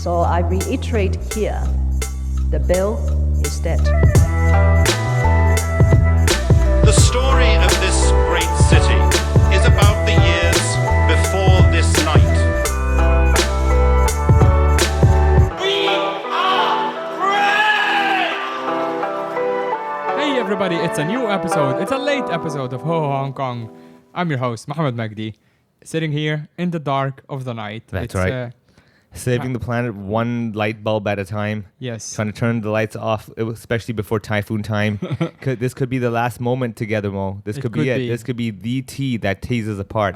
So I reiterate here, the bill is dead. The story of this great city is about the years before this night. We are free! Hey everybody, it's a new episode. It's a late episode of Ho Ho Hong Kong. I'm your host, Mohammed Magdi, sitting here in the dark of the night. That's right. Saving the planet one light bulb at a time. Yes. Trying to turn the lights off, especially before typhoon time. This could be the last moment together, Mo. This could be it. This could be the tea that teases apart.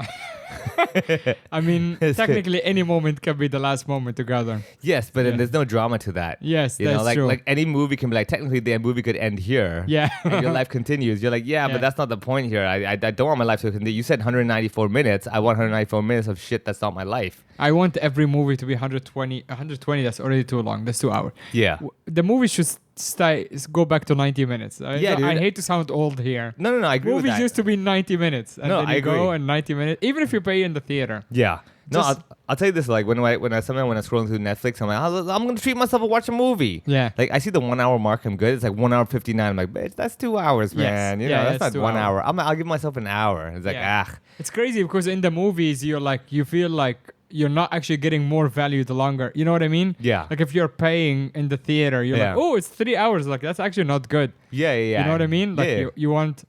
I mean, technically any moment can be the last moment together. Yes, but then there's no drama to that. Yes, you that's know, like, true. Like any movie can be like, technically the movie could end here. Yeah. And your life continues. You're like, yeah, but that's not the point here. I don't want my life to continue. You said 194 minutes. I want 194 minutes of shit that's not my life. I want every movie to be 120. 120, that's already too long. That's 2 hours. Yeah. The movie should go back to 90 minutes. Yeah, I dude. hate to sound old here. No, I agree with Movies that. used to be 90 minutes. And No, then I you go agree. and 90 minutes, even if you pay in the theater. Yeah. No, Just- I'll tell you this. Like when I scrolling through Netflix, I'm like, I'm gonna treat myself and watch a movie. Yeah. Like I see the 1 hour mark. I'm good. It's like 1 hour 59. I'm like, bitch, that's 2 hours, Yes. man. You Yeah, know, that's that's not 2 1 hours. hour. I'll give myself an hour. It's like, Yeah. It's crazy because in the movies, you feel like you're not actually getting more value the longer. You know what I mean? Yeah. Like if you're paying in the theater, you're Yeah. like, oh, it's 3 hours. Like that's actually not good. yeah. You know what I mean? Like Yeah. you want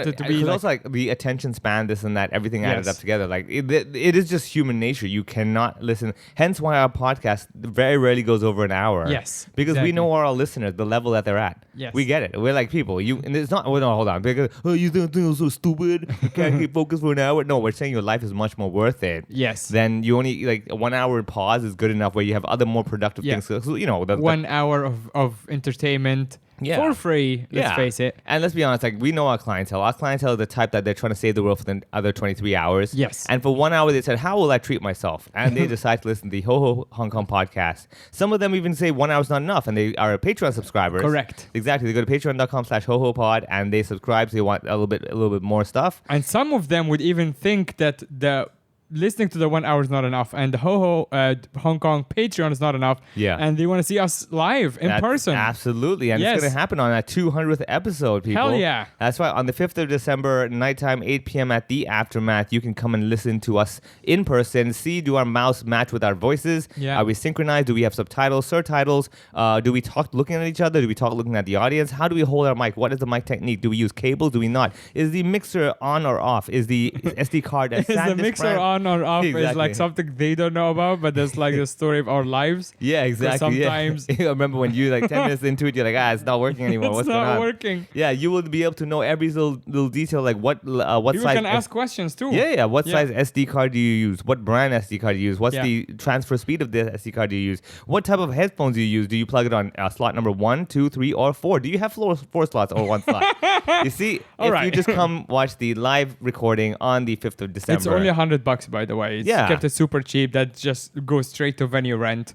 it to be because like, also like the attention span, this and that, everything added Yes. up together. Like it is just human nature. You cannot listen. Hence why our podcast very rarely goes over an hour. Yes, because we exactly. know our listeners, the level that they're at. Yes. We get it. We're like people. And it's not. Well, no, hold on. Because you think I'm so stupid. You can't keep focused for an hour. No, we're saying your life is much more worth it. Yes. Then you only like 1 hour pause is good enough where you have other more productive Yeah. things. So, you know, 1 hour of entertainment Yeah. for free. Let's face it. And let's be honest, like we know our clientele. Our clientele is the type that they're trying to save the world for the other 23 hours. Yes. And for 1 hour, they said, how will I treat myself? And they decide to listen to the Ho Ho Hong Kong podcast. Some of them even say 1 hour is not enough, and they are Patreon subscribers. Correct. Exactly. They go to patreon.com/HoHoPod, and they subscribe, so they want a little bit more stuff. And some of them would even think that the listening to the 1 hour is not enough, and the Ho Ho Hong Kong Patreon is not enough. Yeah. And they want to see us live in person. Absolutely. And Yes. it's going to happen on our 200th episode, people. Hell yeah. That's right. On the 5th of December, nighttime, 8 p.m. at The Aftermath, you can come and listen to us in person. Do our mouths match with our voices? Yeah. Are we synchronized? Do we have subtitles, surtitles? Do we talk looking at each other? Do we talk looking at the audience? How do we hold our mic? What is the mic technique? Do we use cables? Do we not? Is the mixer on or off? Is the SD card Is the mixer on or off is Exactly. like something they don't know about, but there's like the story of our lives. Yeah, exactly. yeah. sometimes- I remember when you like 10 minutes into it, you're like, it's not working anymore. It's What's not going on? working. Yeah, you will be able to know every little detail, like what You size. can ask questions too. Yeah. What Yeah. size SD card do you use? What brand SD card do you use? What's Yeah. the transfer speed of the SD card do you use? What type of headphones do you use? Do you plug it on slot number 1, 2, 3, or 4? Do you have 4 slots or 1 slot? You see, All if right. you just come watch the live recording on the 5th of December. It's only $100, by the way. It's Yeah. kept it super cheap. That just goes straight to venue rent.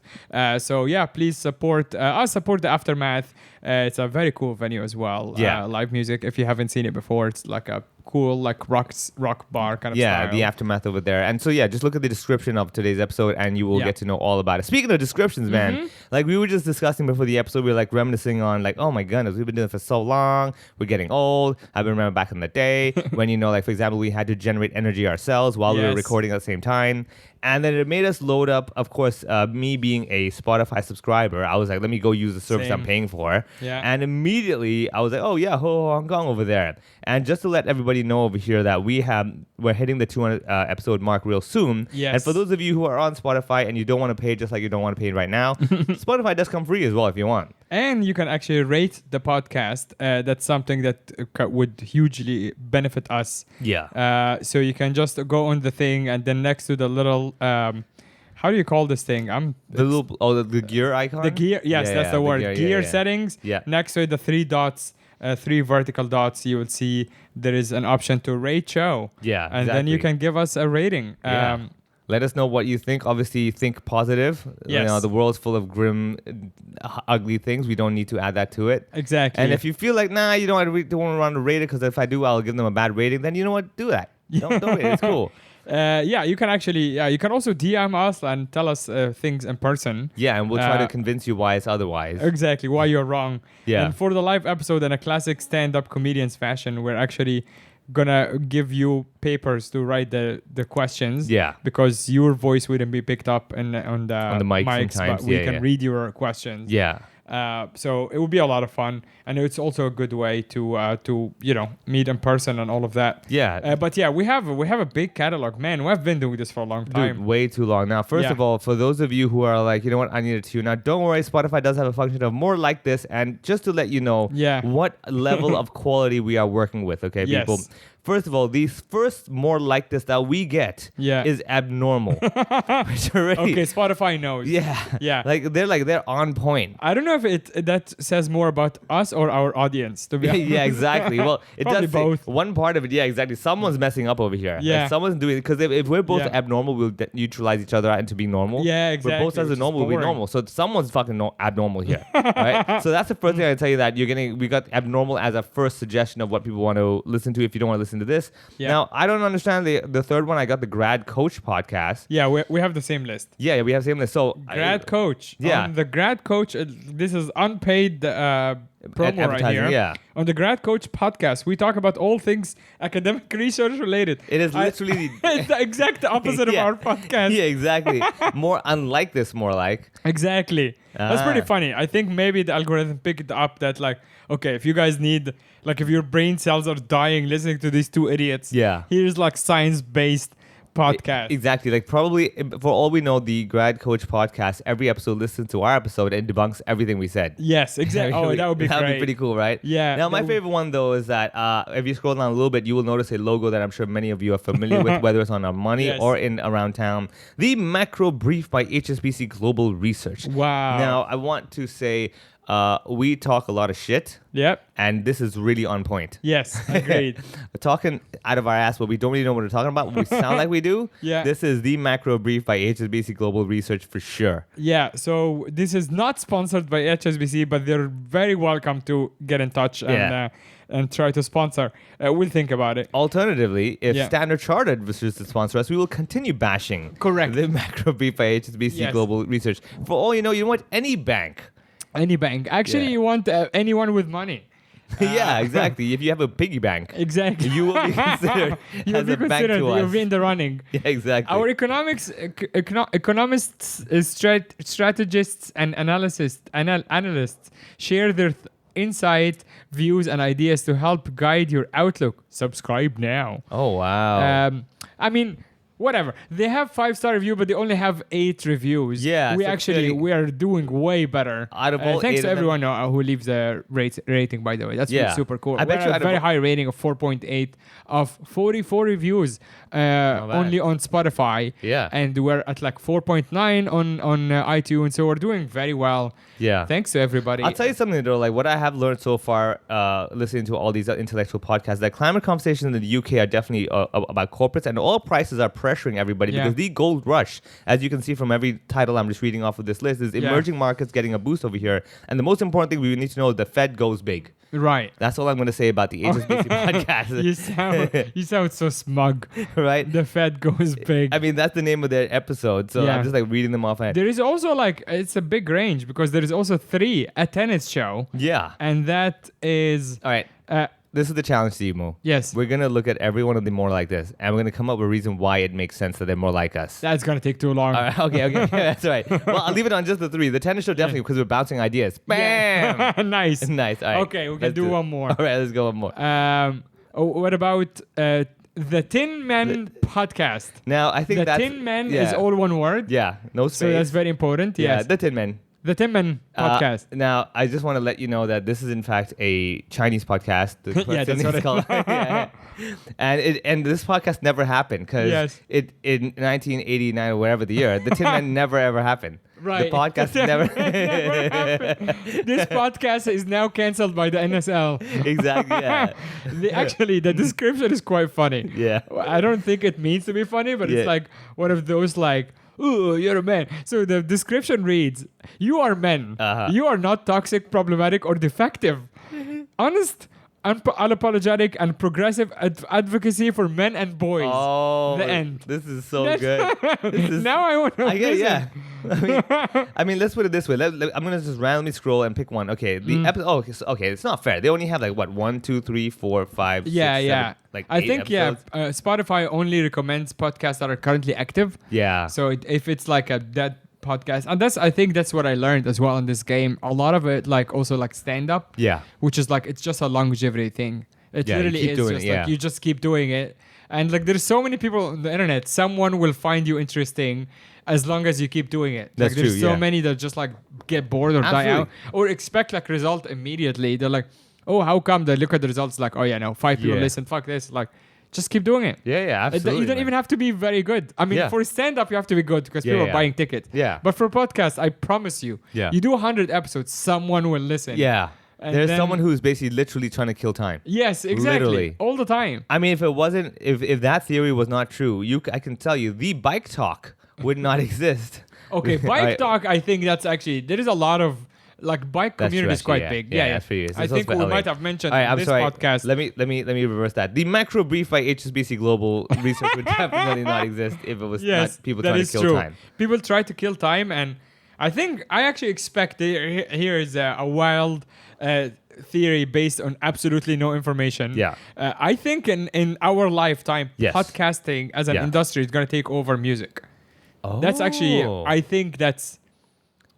So yeah, please support us. Support the Aftermath. It's a very cool venue as well. Yeah. Live music. If you haven't seen it before, it's like a cool like rock bar kind of Yeah, style. the Aftermath over there. And so, yeah, just look at the description of today's episode and you will Yeah. get to know all about it. Speaking of descriptions, man, like we were just discussing before the episode, we were like reminiscing on like, oh my goodness, we've been doing it for so long. We're getting old. I remember back in the day when, you know, like for example, we had to generate energy ourselves while we were Yes. recording at the same time. And then it made us load up, of course, me being a Spotify subscriber, I was like, let me go use the service I'm Same. paying for. Yeah. And immediately I was like, oh yeah, Ho Ho Hong Kong over there. And just to let everybody know over here that we're hitting the 200 episode mark real soon. Yes. And for those of you who are on Spotify and you don't want to pay just like you don't want to pay right now, Spotify does come free as well if you want. And you can actually rate the podcast. That's something that would hugely benefit us. Yeah. So you can just go on the thing, and then next to the little, how do you call this thing? The gear icon? The gear. Yes, Yeah, that's yeah, the word. Gear yeah. settings. Yeah. Next to the 3 dots, 3 vertical dots, you will see there is an option to rate show. Yeah, And then you exactly. can give us a rating. Yeah. Let us know what you think. Obviously, think positive. You Yes. know, the world's full of grim, ugly things. We don't need to add that to it. Exactly. And if you feel like, nah, you don't want to rate it because if I do, I'll give them a bad rating, then you know what? Do that. Don't rate it. It's cool. You can actually, you can also DM us and tell us things in person. Yeah, and we'll try to Uh, convince you why it's otherwise. Exactly, why you're wrong. Yeah. And for the live episode in a classic stand-up comedians fashion, we're actually gonna give you papers to write the questions. Yeah. Because your voice wouldn't be picked up on the mic mics, sometimes. but we Yeah, can yeah. read your questions. Yeah. So it will be a lot of fun, and it's also a good way to meet in person and all of that. Yeah. But yeah, we have a big catalog, man. We've been doing this for a long Dude, time. way too long. Now, first Yeah. of all, for those of you who are like, you know what, I need to tune out, don't worry, Spotify does have a function of more like this. And just to let you know Yeah. what level of quality we are working with, okay, Yes. people? First of all, these first more like this that we get Yeah. is abnormal. Which already, Okay, Spotify knows. yeah. Yeah. They're on point. I don't know if that says more about us or our audience. To be honest. Yeah, exactly. Well, it Probably does say both. one part of it. Yeah, exactly. Someone's messing up over here. Yeah. Like, someone's doing because if we're both Yeah. abnormal, we'll neutralize each other out into being normal. Yeah, We're both exactly, as which is normal, we'll be boring. normal. So someone's fucking abnormal here, right? So that's the first thing I tell you that we got abnormal as a first suggestion of what people want to listen to if you don't want to listen to this. Yeah. Now I don't understand the third one. I got the Grad Coach podcast. Yeah, we have the same list. Yeah, we have same list. So Grad Coach. yeah. On the Grad Coach, this is unpaid promo right advertising, here. yeah. On the Grad Coach podcast, we talk about all things academic research related. It is literally it's the exact opposite Yeah. of our podcast. yeah, exactly. More unlike this, more like. Exactly. That's pretty Ah. funny. I think maybe the algorithm picked up that like, okay, if you guys need, like if your brain cells are dying listening to these two idiots, Yeah. here's like science-based podcast. Exactly. Like probably for all we know, the Grad Coach podcast, every episode listens to our episode and debunks everything we said. Yes, exactly. Oh, that would be That would great. be pretty cool, right? Yeah, Now, my that would- favorite one, though, is that if you scroll down a little bit, you will notice a logo that I'm sure many of you are familiar with, whether it's on our money Yes. or in around town. The Macro Brief by HSBC Global Research. Wow. Now, I want to say we talk a lot of shit, Yep. and this is really on point. Yes, agreed. We're talking out of our ass, but we don't really know what we're talking about. But we sound like we do. Yeah. This is the Macro Brief by HSBC Global Research for sure. Yeah, so this is not sponsored by HSBC, but they're very welcome to get in touch Yeah. and try to sponsor. We'll think about it. Alternatively, if Yeah. Standard Chartered wishes to sponsor us, we will continue bashing Correct. the Macro Brief by HSBC Yes. Global Research. For all you know want any bank. Any bank. Actually, Yeah. you want anyone with money. Yeah, exactly. If you have a piggy bank, Exactly. you will be considered You'll as be a bank considered, to you'll us. be in the running. Yeah, exactly. Our economists, strategists, and analysts share their insight, views, and ideas to help guide your outlook. Subscribe now. Oh, wow. I mean, whatever. They have 5-star review, but they only have 8 reviews. Yeah, we so actually clearly- we are doing way better. Out of all thanks 8 to of them- everyone who leaves a rating. By the way, that's Yeah. super cool. I bet We're you at out a of very all- high rating of 4.8 of 44 reviews bad. only on Spotify. Yeah. and we're at like 4.9 on iTunes, so we're doing very well. Yeah. Thanks to everybody. I'll tell you something though, like what I have learned so far, listening to all these intellectual podcasts, that climate conversations in the UK are definitely about corporates, and oil prices are pressuring everybody Yeah. because the gold rush, as you can see from every title I'm just reading off of this list, is Yeah. emerging markets getting a boost over here. And the most important thing we need to know is the Fed goes big. Right. That's all I'm going to say about the HSBC podcast. You sound so smug. Right? The Fed goes big. I mean, that's the name of their episode, so Yeah. I'm just like reading them off. There is also like it's a big range because there is also 3 a tennis show, Yeah. and that is All right. This is the challenge to you, Mo. Yes. We're going to look at every one of them more like this, and we're going to come up with a reason why it makes sense that they're more like us. that's gonna take too long. All right, okay, that's all right. Well, I'll leave it on just the 3. The tennis show definitely because we're bouncing ideas. Bam! Yeah. Nice. Nice. All right. Okay, we can Let's do it. one more. All right, let's go one more. What about the Tin Men podcast? Now, I think The that's... Tin Men yeah. is all one word. Yeah, no space. So that's very important. Yeah, Yes. the Tin Men. The Tin Men podcast. Now, I just want to let you know that this is in fact a Chinese podcast. The Yeah, that's person what is I- called. Yeah. And this podcast never happened because Yes. it in 1989 or whatever the year, the Tin Men never ever happened. Right. The podcast Never never. happened. This podcast is now cancelled by the NSL. Exactly. Yeah. Actually, the description is quite funny. Yeah. I don't think it means to be funny, but Yeah. it's like one of those like, "Ooh, you're a man." So the description reads, "You are men. Uh-huh. You are not toxic, problematic, or defective. Honest, unapologetic and progressive advocacy for men and boys. Oh, The end. This is so good. This is, Now I want to I get, yeah. I mean, let's put it this way. I'm gonna just randomly scroll and pick one. Okay, the episode. Oh, okay, it's not fair. They only have like what 1, 2, 3, 4, 5, Yeah, 6, yeah. 7, like I 8 think episodes. Spotify only recommends podcasts that are currently active. Yeah. So if it's like a dead podcast, and I think that's what I learned as well in this game. A lot of it, like also like stand up. Yeah. Which is like it's just a longevity thing. It Yeah, you literally keep is doing just it, like yeah. you just keep doing it, and like there's so many people on the internet. Someone will find you interesting as long as you keep doing it. That's like, there's true, so yeah. many that just like get bored or die out Absolutely. or expect like result immediately. They're like, oh, how come? They look at the results like, oh yeah, no, 5 people Yeah. listen. Fuck this. Like, just keep doing it. Yeah, absolutely. You don't man. even have to be very good. I mean, Yeah. for stand-up, you have to be good because Yeah, people yeah. are buying tickets. Yeah. But for podcast, I promise you, Yeah. you do 100 episodes, someone will listen. Yeah. And There's then- someone who's basically literally trying to kill time. Yes, exactly. Literally. All the time. I mean, if it wasn't, if that theory was not true, I can tell you, the bike talk would not exist. Okay, bike Alright. talk, I think that's actually, there is a lot of, like, bike That's community true, is quite actually, big. yeah, that's for you. It's I also think for we LA. might have mentioned All right, in I'm this sorry. podcast. Let me reverse that. The macro brief by HSBC Global Research would definitely not exist if it was Yes, not people that trying is to kill true. time. People try to kill time, and I actually expect here is a wild theory based on absolutely no information. Yeah. I think in our lifetime, Yes. podcasting as an Yeah. industry is going to take over music. Oh, That's actually, I think that's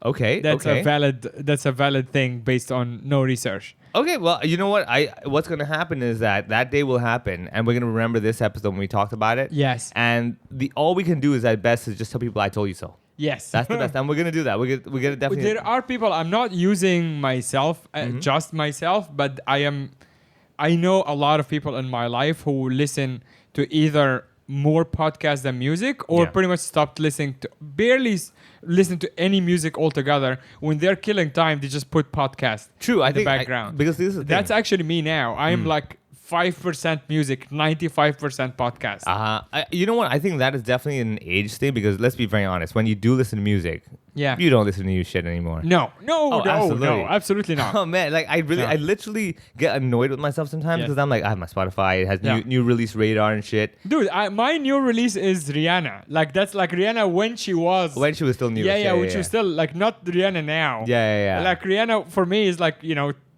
okay. a valid thing based on no research. Okay, well, you know what? What's gonna happen is that day will happen, and we're gonna remember this episode when we talked about it. Yes. And all we can do is at best is just tell people I told you so. Yes. That's the best, and we're gonna do that. We're gonna definitely. There are people, I'm not using myself, just myself, but I know a lot of people in my life who listen to either more podcasts than music or Yeah. pretty much stopped listening to, listen to any music altogether. When they're killing time, they just put podcast True, I in the think background. because this is the That's thing. actually me now. I'm like 5% music, 95% podcast. You know what? I think that is definitely an age thing because let's be very honest. When you do listen to music, Yeah. you don't listen to new shit anymore. No, Oh, absolutely not. Oh man, like I Yeah. literally get annoyed with myself sometimes Yes. because I'm like, I have my Spotify, it has Yeah. new release radar and shit. Dude, my new release is Rihanna. Like that's like Rihanna when she was. When she was still new. when she was still like not Rihanna now. Yeah. Like Rihanna for me is like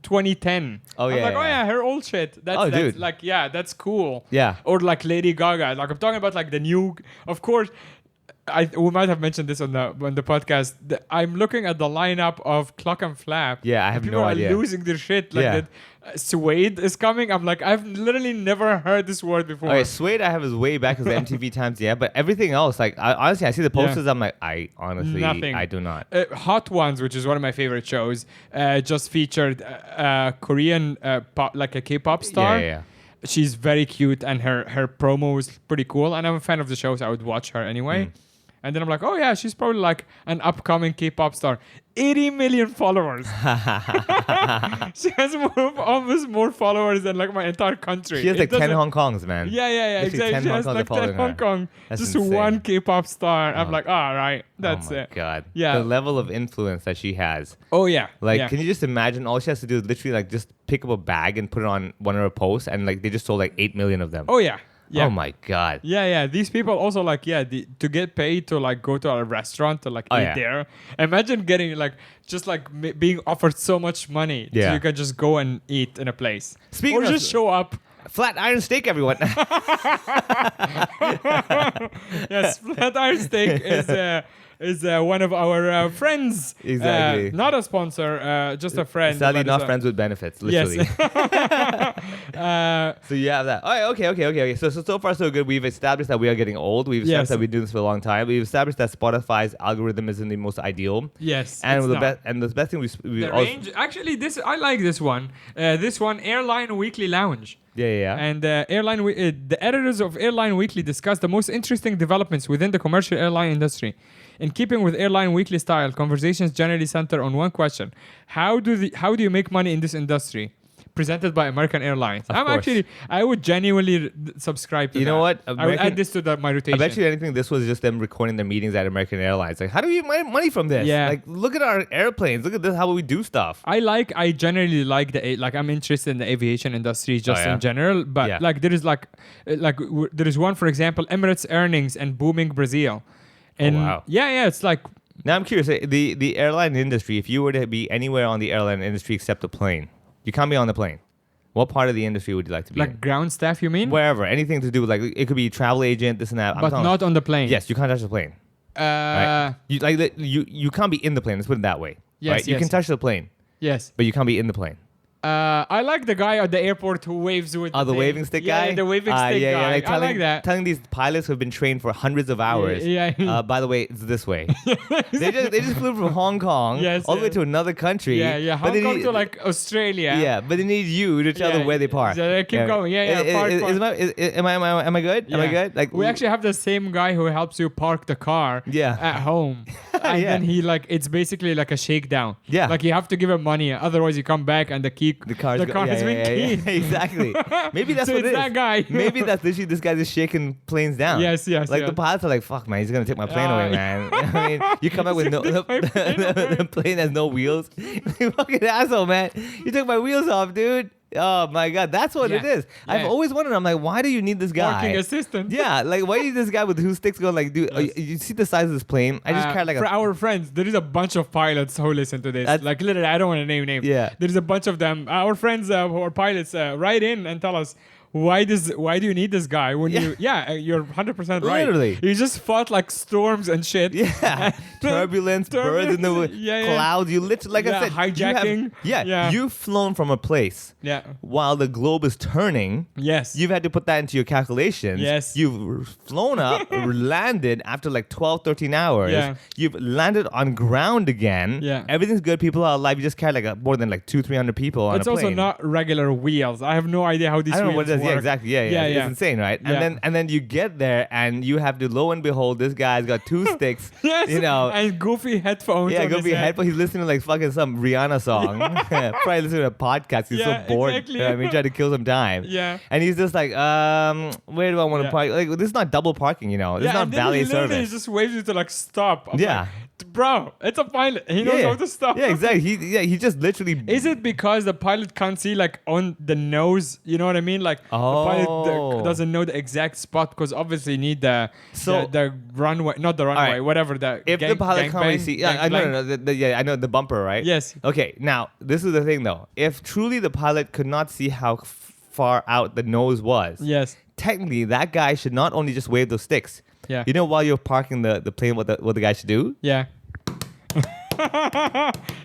2010. Oh, I'm yeah, like, oh yeah. yeah, her old shit. That's, Oh, that's dude. like that's cool. Yeah. Or like Lady Gaga. Like I'm talking about like the new. Of course, we might have mentioned this on the podcast. I'm looking at the lineup of Clock and Flap. Yeah, I and have people no are idea. losing their shit. Like Yeah. that. Suede is coming. I'm like, I've literally never heard this word before. Okay, Suede I have is way back as the MTV times, yeah. But everything else, like honestly, I see the posters, I'm like, I honestly, Nothing. I do not. Hot Ones, which is one of my favorite shows, just featured Korean pop, like a K-pop star. Yeah. She's very cute, and her promo is pretty cool. And I'm a fan of the show, so I would watch her anyway. And then I'm like, oh yeah, she's probably like an upcoming K-pop star. 80 million followers. She has almost more followers than like my entire country. She has It like 10 doesn't- Hong Kongs, man. Yeah, Literally exactly. 10 She Hong has Kongs are like 10 following Hong her. Kong. That's Just insane. one K-pop star. I'm Oh. like, all right, that's oh my it. God. Yeah. The level of influence that she has. Oh yeah. Like, yeah. can you just imagine? All she has to do is literally like just pick up a bag and put it on one of her posts, and like they just sold like 8 million of them. Oh yeah. Yeah. Oh my God. Yeah. These people also like to get paid to like go to a restaurant to like Oh, eat yeah. there. Imagine getting like just like being offered so much money so Yeah. you can just go and eat in a place. Speaking or of- just show up. Flat iron steak, everyone. Yes, Flat Iron Steak is one of our friends. Exactly. Not a sponsor, just a friend. Sadly, but not it's a- friends with benefits, Yes. literally. So you have that. All right, okay. So far so good. We've established that we are getting old. We've established Yes. that we've been doing this for a long time. We've established that Spotify's algorithm isn't the most ideal. Yes. And it's the not. best and the best thing we The also, range, actually, I like this one. This one, Airline Weekly Lounge. yeah. And the editors of Airline Weekly discuss the most interesting developments within the commercial airline industry. In keeping with Airline Weekly style, conversations generally center on one question: How do you make money in this industry? presented by American Airlines. course. I would genuinely subscribe to You that. know what? I would American- add this to my rotation. I bet you anything this was just them recording their meetings at American Airlines. Like, how do we make money from this? Yeah. Like, look at our airplanes. Look at this, how we do stuff. I generally like I'm interested in the aviation industry just yeah? in general, but Yeah. like there is there is one, for example, Emirates earnings and booming Brazil. And wow. yeah, it's like Now I'm curious. The airline industry. If you were to be anywhere on the airline industry except the plane, you can't be on the plane. What part of the industry would you like to be in? ground staff, you mean? Wherever, anything to do with, like, it could be travel agent, this and that. I'm But telling not on the plane. Yes, you can't touch the plane. Right? You can't be in the plane. Let's put it that way. Yes, right? You yes. can touch the plane, Yes. but you can't be in the plane. I like the guy at the airport who waves with Oh, the waving stick guy? Yeah, the waving stick yeah, guy. yeah, I like that. Telling these pilots who have been trained for hundreds of hours. Yeah. By the way, it's this way. they just flew from Hong Kong Yes, all the way yes. to another country. Yeah. but Hong they Kong need- to like Australia. Yeah, but they need you to tell Yeah, them where they park. so they keep going. Yeah, park. Am I good? Am I Yeah. good? Like, we actually have the same guy who helps you park the car Yeah. at home. And Yeah. then it's basically like a shakedown. Yeah. Like you have to give him money, otherwise you come back and the car has been keyed. Exactly. Maybe that's So what it's it is. that guy. Maybe that's literally this guy just shaking planes down. Yes. Like the pilots are like, fuck, man, he's gonna take my plane away, man. I mean, you come back with no Take my plane away. the plane has no wheels. You fucking asshole, man. You took my wheels off, dude. Oh my god, that's what it Yeah. is. I've Yeah. always wondered. I'm like, why do you need this guy? Parking assistant. Yeah, like why is this guy with two sticks going like, dude? You see the size of this plane? I just carry like for a. our friends, there is a bunch of pilots who listen to this. That's- Like literally, I don't want to name names. Yeah. There's a bunch of them. Our friends who are pilots write in and tell us why do you need this guy when you're 100% right. Literally. You just fought like storms and shit. Yeah, turbulence, birds in the Yeah. clouds. You literally, like I Yeah, said, hijacking. Yeah, you've flown from a place Yeah. while the globe is turning. Yes. You've had to put that into your calculations. Yes. You've flown up, landed after like 12, 13 hours. Yeah. You've landed on ground again. Yeah. Everything's good. People are alive. You just carry like more than like 200-300 people on It's a plane. also not regular wheels. I have no idea how these I don't know wheels what it is. work. Yeah, exactly. Yeah. It's insane, right? Yeah. And then you get there and you have to, lo and behold, this guy's got two sticks. Yes. You know. and goofy headphones. Yeah, on go his be head. headphone. He's listening to like fucking some Rihanna song. Probably listening to a podcast. He's Yeah, so bored. exactly. You know what I mean, trying to kill some time. Yeah. And he's just like, where do I want to Yeah. park? Like, this is not double parking, you know. This is not and then valet he literally service. just waves you to like stop. I'm Yeah. like, bro, it's a pilot. He knows how to stop. Yeah, exactly. He just literally. Is it because the pilot can't see like on the nose? You know what I mean? Like the pilot Oh. doesn't know the exact spot because obviously you need the runway, not the runway, right. whatever the. If the pilot can't really see, yeah, I know, I know the bumper, right? Yes. Okay, now this is the thing though. If truly the pilot could not see how far out the nose was, Yes. technically that guy should not only just wave those sticks. Yeah. You know, while you're parking the plane, what the guy should do? Yeah.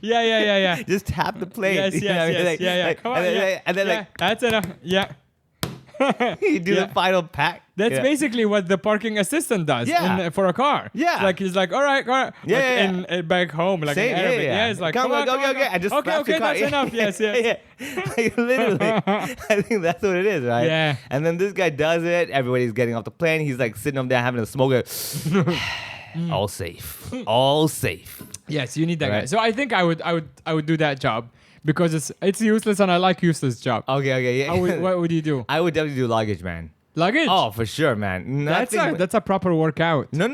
yeah. Just tap the plane. Yes, You know what I mean? yes. Like- Yeah. like- Come on. And then, Yeah. and then Yeah, that's enough. Yeah. you do Yeah. the final pack. That's Yeah. basically what the parking assistant does Yeah. for a car. Yeah. Like he's like, all right. Yeah, like yeah. in back home, like Same, in yeah, Arabic. yeah. It's like, come on, come okay. I just okay, slapped your car. that's enough. Yes. Yeah. Like, literally, I think that's what it is, right? Yeah. And then this guy does it. Everybody's getting off the plane. He's like sitting up there having a smoke. All safe. All safe. Yes, you need that guy. Right. So I think I would do that job because it's useless and I like useless job. Okay, yeah. What would you do? I would definitely do luggage, man. Luggage. Oh, for sure, man. that's a proper workout. No.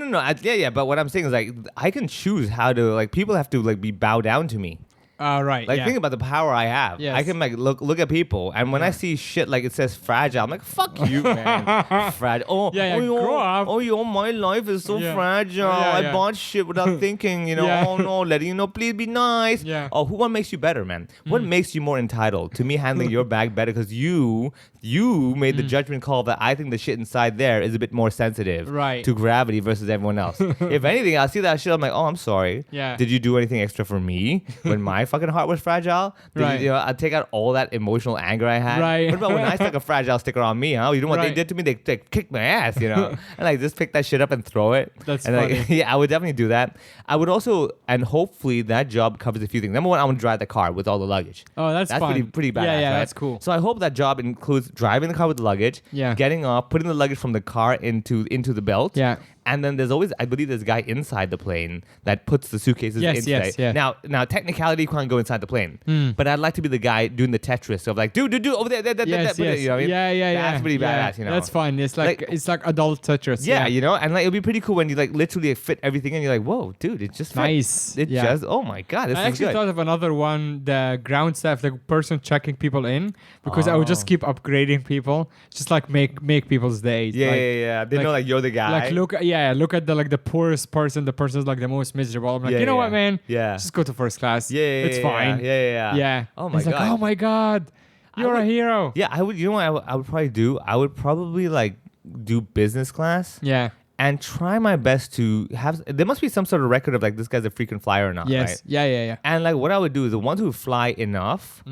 Yeah. But what I'm saying is like I can choose how to like people have to like be bow down to me. Right. Like yeah. think about the power I have. Yes. I can like look at people, and when I see shit like it says fragile, I'm like, fuck you, man. Fragile. Oh, Yeah, oh, grow up. Oh, my life is so Yeah. fragile. Yeah, I yeah. bought shit without thinking. You know. Yeah. Oh no, letting you know, please be nice. Yeah. Oh, what makes you better, man? What makes you more entitled to me handling your bag better? Because you made the judgment call that I think the shit inside there is a bit more sensitive Right. to gravity versus everyone else. If anything, I see that shit. I'm like, oh, I'm sorry. Yeah. Did you do anything extra for me when my fucking heart was fragile? Right. You know, I take out all that emotional anger I had. Right. What about when I stuck a fragile sticker on me, huh? You know what they Right. did to me? They kicked my ass, you know? And like just pick that shit up and throw it. That's and like, funny. yeah, I would definitely do that. I would also, and hopefully that job covers a few things. Number one, I want to drive the car with all the luggage. Oh, that's fun. pretty badass. Yeah, right? that's cool. So I hope that job includes driving the car with the luggage, Yeah. getting off, putting the luggage from the car into the belt, Yeah. And then there's always, I believe, there's a guy inside the plane that puts the suitcases Yes, inside. yes, yeah. Now, technicality, you can't go inside the plane. But I'd like to be the guy doing the Tetris of like, dude, over there, Yes, yes. you know what I mean? Yeah. That's pretty yeah. badass, you know. That's fun. It's like adult Tetris. Yeah, you know, and like it'll be pretty cool when you like literally fit everything in. You're like, whoa, dude, it just fit. Nice. It Yeah. just, oh my god, this I is actually good. thought of another one, the ground staff, the person checking people in, because I would just keep upgrading people, just like make people's days. Yeah, like, yeah. They like- know like you're the guy. Like look at the poorest person. The person's like the most miserable. I'm like, Yeah, you know yeah. what, man? Yeah. Just go to first class. Yeah, it's fine. Yeah. Yeah. Oh my It's god. like, oh my god, you're a would- hero. Yeah, I would. You know what I would probably do? I would probably like do business class. Yeah. And try my best to have. There must be some sort of record of like this guy's a frequent flyer or not. Yes. Right? Yeah. And like what I would do is the ones who fly enough,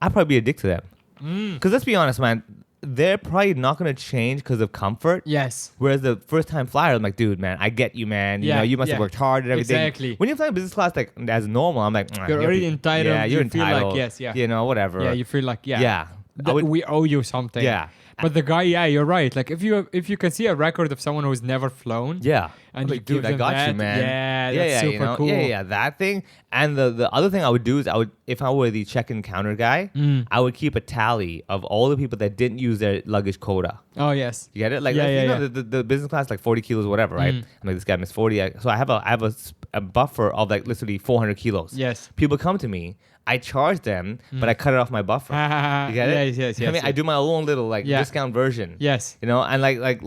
I'd probably be a dick to them. Because let's be honest, man, they're probably not gonna change because of comfort. Yes. Whereas the first time flyer, I'm like, dude, man, I get you, man. You Yeah, know, you must have yeah. worked hard and everything. Exactly. When you're flying business class, like as normal, I'm like, You're already entitled. Yeah, you're You feel like, entitled. yes, yeah. You know, whatever. Yeah. You feel like Yeah. I would- we owe you something. Yeah. But the guy, yeah, you're right. Like if you can see a record of someone who's never flown. Yeah. And I'm you like, dude, give I them got you, that, man. yeah, that's you super know? cool. Yeah, that thing. And the other thing I would do is if I were the check-in counter guy, I would keep a tally of all the people that didn't use their luggage quota. Oh yes. You get it? Like, Yeah, like, yeah, you know, yeah. the business class, like 40 kilos or whatever, right? I'm like, this guy missed 40. So I have a buffer of like literally 400 kilos. Yes. People come to me, I charge them, but I cut it off my buffer. You get it? Yes. I mean, I do my own little like Yeah. discount version. Yes. You know, and that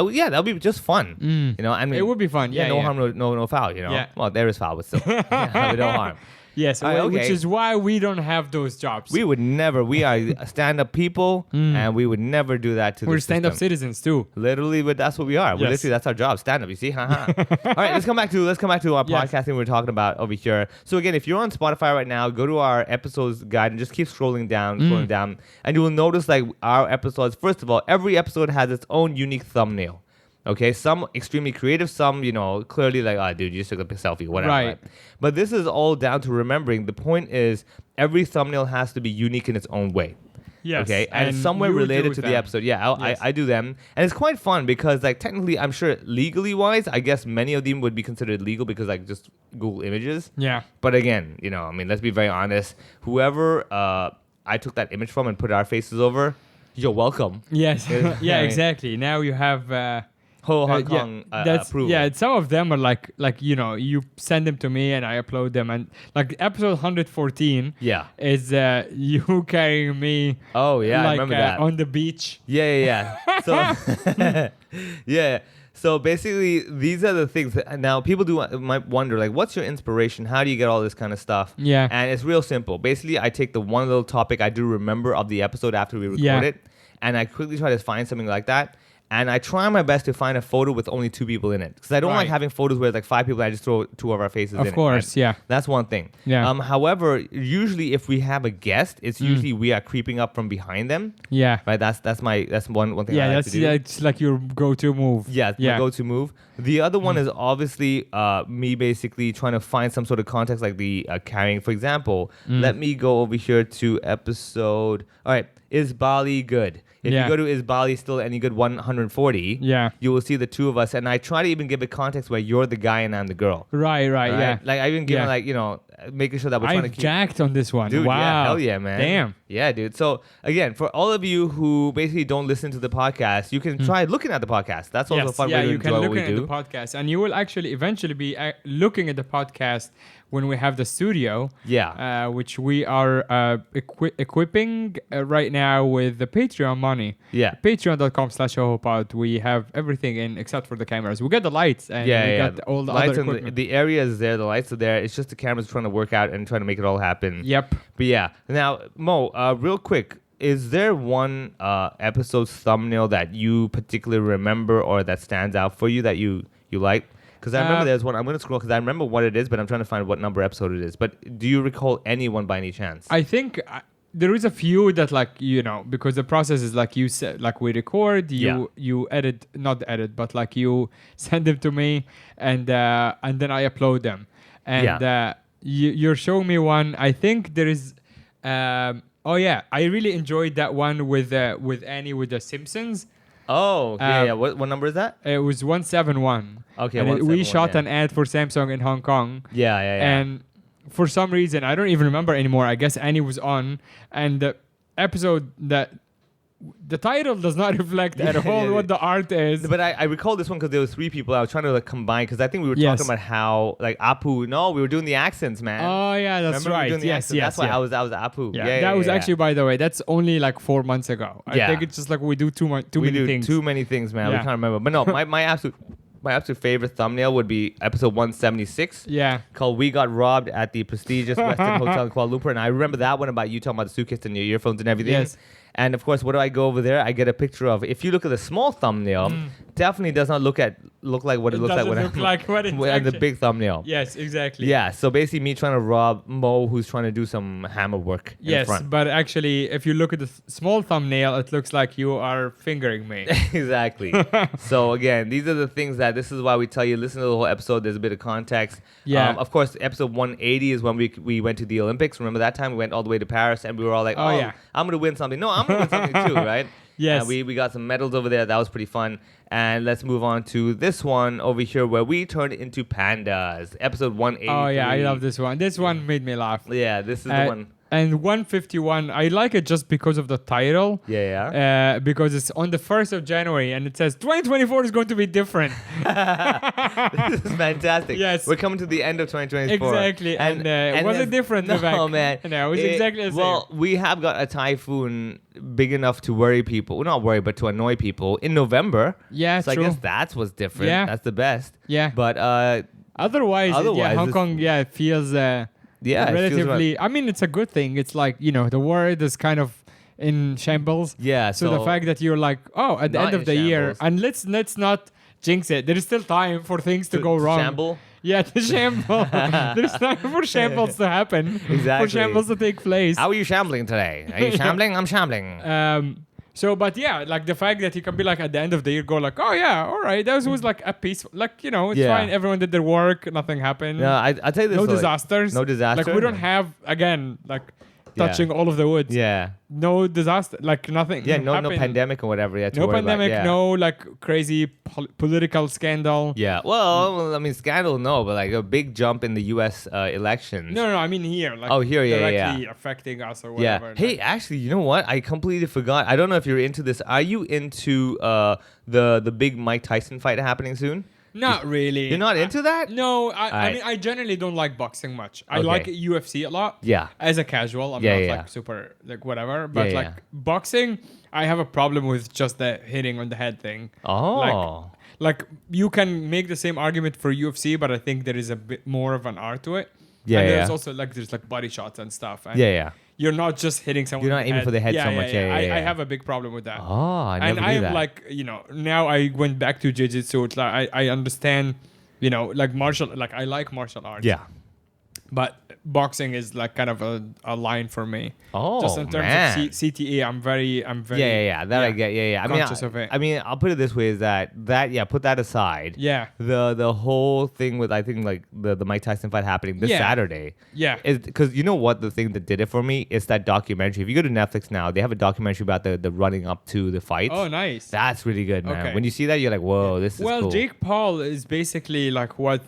would be just fun. You know, I mean, It would be fun. Yeah, no yeah. harm, no foul. You know, Yeah. well, there is foul, but still, yeah, no harm. Yes. All right, Which okay. is why we don't have those jobs. We would never. We are stand-up people, and we would never do that to. We're the stand-up system. citizens too. Literally, but that's what we are. We're Yes. literally, that's our job. Stand up. You see? Haha. All right, let's come back to our Yes. podcasting we were talking about over here. So again, if you're on Spotify right now, go to our episodes guide and just keep scrolling down, and you will notice like our episodes. First of all, every episode has its own unique thumbnail. Okay, some extremely creative, some, you know, clearly like, oh, dude, you just took a selfie, whatever. Right. But this is all down to remembering. The point is, every thumbnail has to be unique in its own way. Yes. Okay, and somewhere you related do to them. the episode. Yeah, Yes. I do them, and it's quite fun because, like, technically, I'm sure legally wise, I guess many of them would be considered legal because, like, just Google Images. Yeah. But again, you know, I mean, let's be very honest. Whoever I took that image from and put our faces over, you're welcome. Yes. Yeah. Yeah. Exactly. Now you have. Hong yeah, Kong that's approval. yeah. Some of them are like you know, you send them to me and I upload them, and like episode 114 Yeah. is you carrying me. Oh yeah, like, I remember that. on the beach. Yeah. So yeah. So basically, these are the things that now people might wonder, like, what's your inspiration? How do you get all this kind of stuff? Yeah. And it's real simple. Basically, I take the one little topic I do remember of the episode after we record Yeah. it, and I quickly try to find something like that. And I try my best to find a photo with only 2 people in it, because I don't like Right. having photos where it's like 5 people and I just throw 2 of our faces in Of it. course, right? yeah. That's one thing. Yeah. However, usually if we have a guest, it's usually we are creeping up from behind them. Yeah. Right. That's one thing. Yeah. I like That's to do. it's like your go-to move. Yeah, it's my go-to move. The other one is obviously me basically trying to find some sort of context, like the carrying. For example, let me go over here to episode. All right, is Bali good? If Yeah. you go to is Bali still any good 140, Yeah. you will see the 2 of us. And I try to even give it context where you're the guy and I'm the girl. Right. Right? Yeah. Like I even give Yeah. it like, you know, making sure that we're trying to I've keep. jacked on this one. Dude, wow. yeah, hell yeah, man. Damn. Yeah, dude. So again, for all of you who basically don't listen to the podcast, you can try looking at the podcast. That's also a fun yeah, way to you can enjoy look what we at the do. podcast, and you will actually eventually be looking at the podcast when we have the studio. Yeah. Which we are equipping right now with the Patreon money. Yeah. Patreon.com/HoHoPod. We have everything in except for the cameras. We got the lights and we got all the lights other and equipment. the area is there, the lights are there. It's just the cameras trying to work out and trying to make it all happen. Yep. But yeah. Now, Mo, real quick, is there one episode's thumbnail that you particularly remember or that stands out for you that you like? Because I remember there's one. I'm going to scroll because I remember what it is, but I'm trying to find what number episode it is. But do you recall any one by any chance? I think there is a few that, like, you know, because the process is like you said, like we record, you edit, not edit, but like you send them to me, and then I upload them. And you're showing me one. I think there is. Oh yeah, I really enjoyed that one with Annie with the Simpsons. Oh, okay, Um, yeah. What number is that? It was 171. Okay, And we 171, shot yeah. an ad for Samsung in Hong Kong. Yeah, yeah, yeah. And for some reason, I don't even remember anymore. I guess Annie was on, and the episode that the title does not reflect at Yeah, all yeah, what the art is. But I recall this one because there was 3 people. I was trying to like combine because I think we were Yes. talking about how like Apu. No, we were doing the accents, man. Oh yeah, that's Remember we were right. doing the Yes, accents? yes, That's why yeah. I was Apu. Yeah, that was yeah. actually, by the way, that's only like 4 months ago. I Yeah. think it's just like we do too we many do things. too many things, man. We Yeah. can't remember. But no, my absolute favorite thumbnail would be episode 176. Yeah. Called "We Got Robbed at the Prestigious Westin Hotel in Kuala Lumpur," and I remember that one about you talking about the suitcase and your earphones and everything. Yes. And of course, what do I go over there? I get a picture of. If you look at the small thumbnail, definitely does not look like what it, looks like doesn't when look like what it's when the actually- big thumbnail. Yes, exactly. Yeah. So basically, me trying to rob Mo, who's trying to do some hammer work. In the Yes, front. but actually, if you look at the small thumbnail, it looks like you are fingering me. Exactly. So again, these are the things that this is why we tell you listen to the whole episode. There's a bit of context. Yeah. Of course, episode 180 is when we went to the Olympics. Remember that time we went all the way to Paris and we were all like, Oh, yeah. I'm gonna win something. No, I'm gonna win something too, right? Yes. And we got some medals over there. That was pretty fun. And let's move on to this one over here where we turned into pandas. Episode 180. Oh yeah, I love this one. This one made me laugh. Yeah, this is the one. And 151, I like it just because of the title. Yeah. Because it's on the 1st of January and it says 2024 is going to be different. This is fantastic. Yes. We're coming to the end of 2024. Exactly. And, was it different, No, Vivek? man. No, it was exactly the same. Well, we have got a typhoon big enough to worry people. Well, not worry, but to annoy people in November. Yeah, so true. I guess that's what's different. Yeah. That's the best. Yeah. But Otherwise, Otherwise, Hong it's- Kong, it feels yeah, it feels relatively. I mean, it's a good thing. It's like, the world is kind of in shambles. yeah. So the fact that you're like, oh, at the Not end of in the year, shambles. and let's not jinx it. There is still time for things to go wrong. Shamble. Yeah, to shamble. There's time for shambles to happen. Exactly. For shambles to take place. How are you shambling today? Are you shambling? I'm shambling. But yeah, like the fact that you can be like at the end of the year, go like, oh yeah, all right, that was like a peace, like it's Yeah. fine. Everyone did their work, nothing happened. No, I'll tell you this. No like, disasters. no disaster? Like we don't have again like Yeah. touching all of the woods. Yeah. No disaster. Like nothing. Yeah. No happened. pandemic or whatever. Yeah. to No worry about, pandemic. yeah. No like crazy political scandal. Yeah. Well, I mean, scandal, no, but like a big jump in the U.S. Elections. No. I mean here. Like Oh, here, yeah, yeah, directly affecting us or Yeah. whatever. Hey, actually, you know what? I completely forgot. I don't know if you're into this. Are you into the big Mike Tyson fight happening soon? Not really. You're not into that? No, I Alright. mean, I generally don't like boxing much. I Okay. like UFC a lot. Yeah. As a casual, I'm Yeah, not yeah. like super like whatever. But Yeah, like yeah. boxing, I have a problem with just the hitting on the head thing. Oh. Like you can make the same argument for UFC, but I think there is a bit more of an art to it. Yeah, And yeah. there's also like there's like body shots and stuff. And Yeah, yeah. You're not just hitting someone. You're not in aiming for the head so much. Yeah, I yeah. have a big problem with that. Oh, I never And knew I am that. like, now I went back to jiu-jitsu. It's like I understand, like I like martial arts. Yeah. But boxing is like kind of a line for me. Oh, Just in terms man. of CTE, I'm very Yeah. That I get. Yeah. I mean, conscious of it. I mean, I'll put it this way: is that put that aside. Yeah. The whole thing with I think like the Mike Tyson fight happening this Yeah. Saturday. Yeah. Is because you know what the thing that did it for me is that documentary. If you go to Netflix now, they have a documentary about the running up to the fight. Oh, nice. That's really good, man. Okay. When you see that, you're like, whoa, this is Well, cool. Jake Paul is basically like what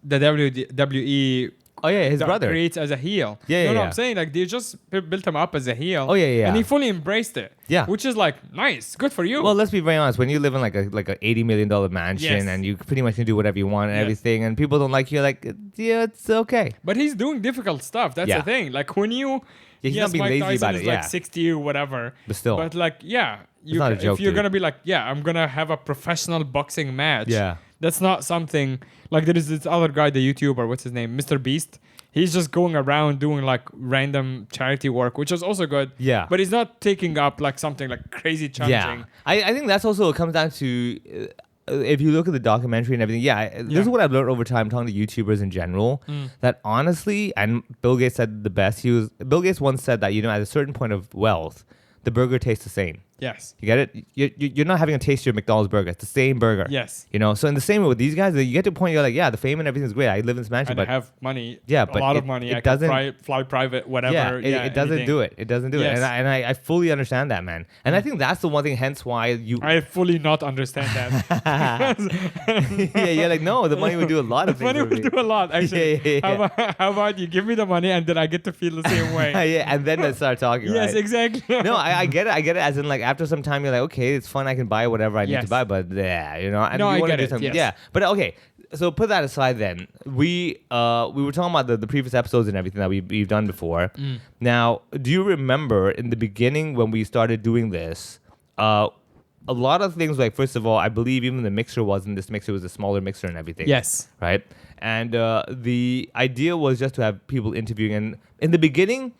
the WWE Oh yeah, his brother. creates as a heel. Yeah, no, yeah. I'm saying like they just built him up as a heel. Oh, yeah. And he fully embraced it. Yeah. Which is like nice, good for you. Well, let's be very honest. When you live in like a $80 million mansion Yes. and you pretty much can do whatever you want and Yes. everything, and people don't like you, like yeah, it's okay. But he's doing difficult stuff. That's Yeah. the thing. Like when you, Yeah, he's yes, not being Mike lazy Tyson about is it, like yeah. 60 or whatever. But still. But like, yeah, not a joke, if you're dude. gonna be like, yeah, I'm gonna have a professional boxing match. Yeah. That's not something like there is this other guy, the YouTuber, what's his name, Mr. Beast. He's just going around doing like random charity work, which is also good. Yeah. But he's not taking up like something like crazy challenging. Yeah, I think that's also it comes down to if you look at the documentary and everything. Yeah, this is what I've learned over time talking to YouTubers in general. That honestly, and Bill Gates said the best. Bill Gates once said that at a certain point of wealth, the burger tastes the same. Yes. You get it? You're not having a taste of your McDonald's burger. It's the same burger. Yes. You know, so in the same way with these guys, you get to a point you're like, yeah, the fame and everything's great. I live in this mansion, And but I have money. Yeah, a but lot of it- money. it I can doesn't- fly private, whatever. it doesn't anything. do it. It doesn't do it. Yes. And I fully understand that, man. And I think that's the one thing, hence why you. I fully not understand that. Yeah, you're like, no, the money would do a lot of things. Money for will me. do a lot, actually. Yeah. How about you give me the money and then I get to feel the same way? Yeah, and then let's start talking. Yes, right? exactly. No, I get it. I get it. As in, like, after some time, you're like, okay, it's fun. I can buy whatever I need Yes. to buy, but yeah, you know. And No, you I wanna get do it, something. yes. Yeah, but okay. So put that aside. Then we were talking about the previous episodes and everything that we've done before. Mm. Now, do you remember in the beginning when we started doing this? A lot of things, like, first of all, I believe even the mixer wasn't this mixer, was a smaller mixer and everything. Yes. Right? And the idea was just to have people interviewing. And in the beginning,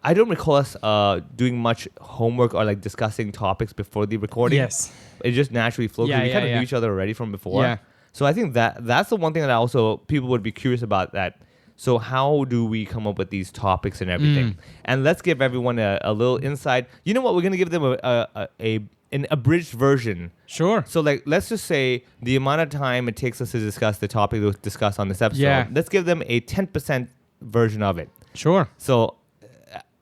I don't recall us doing much homework or like discussing topics before the recording. Yes. It just naturally flowed. 'Cause Yeah, we kind of yeah. knew each other already from before. Yeah. So I think that's the one thing that also people would be curious about that. So how do we come up with these topics and everything? And let's give everyone a little insight. You know what? We're going to give them an abridged version. Sure. So, like, let's just say the amount of time it takes us to discuss the topic we'll discuss on this episode. Yeah. Let's give them a 10% version of it. Sure. So,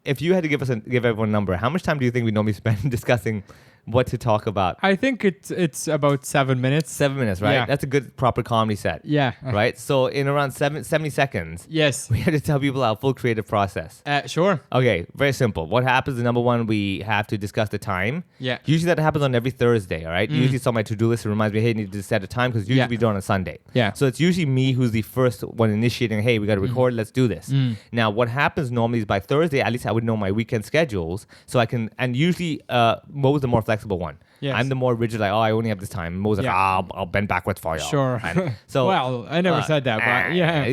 if you had to give everyone a number, how much time do you think we normally spend discussing what to talk about? I think it's about 7 minutes. 7 minutes, right? Yeah. That's a good proper comedy set. Yeah. Right? So, in around 70 seconds, Yes. we have to tell people our full creative process. Sure. Okay, very simple. What happens is, number one, we have to discuss the time. Yeah. Usually that happens on every Thursday, all right? Usually it's on my to-do list. It reminds me, hey, you need to set a time because usually Yeah. we do it on a Sunday. Yeah. So it's usually me who's the first one initiating, hey, we got to record, let's do this. Now, what happens normally is by Thursday, at least I would know my weekend schedules. So I can, and usually Mo's the more flexible one. Yes. I'm the more rigid, like, oh, I only have this time. Mo's like, Yeah. I'll bend backwards for you. Sure. And so, Well, I never said that, but yeah.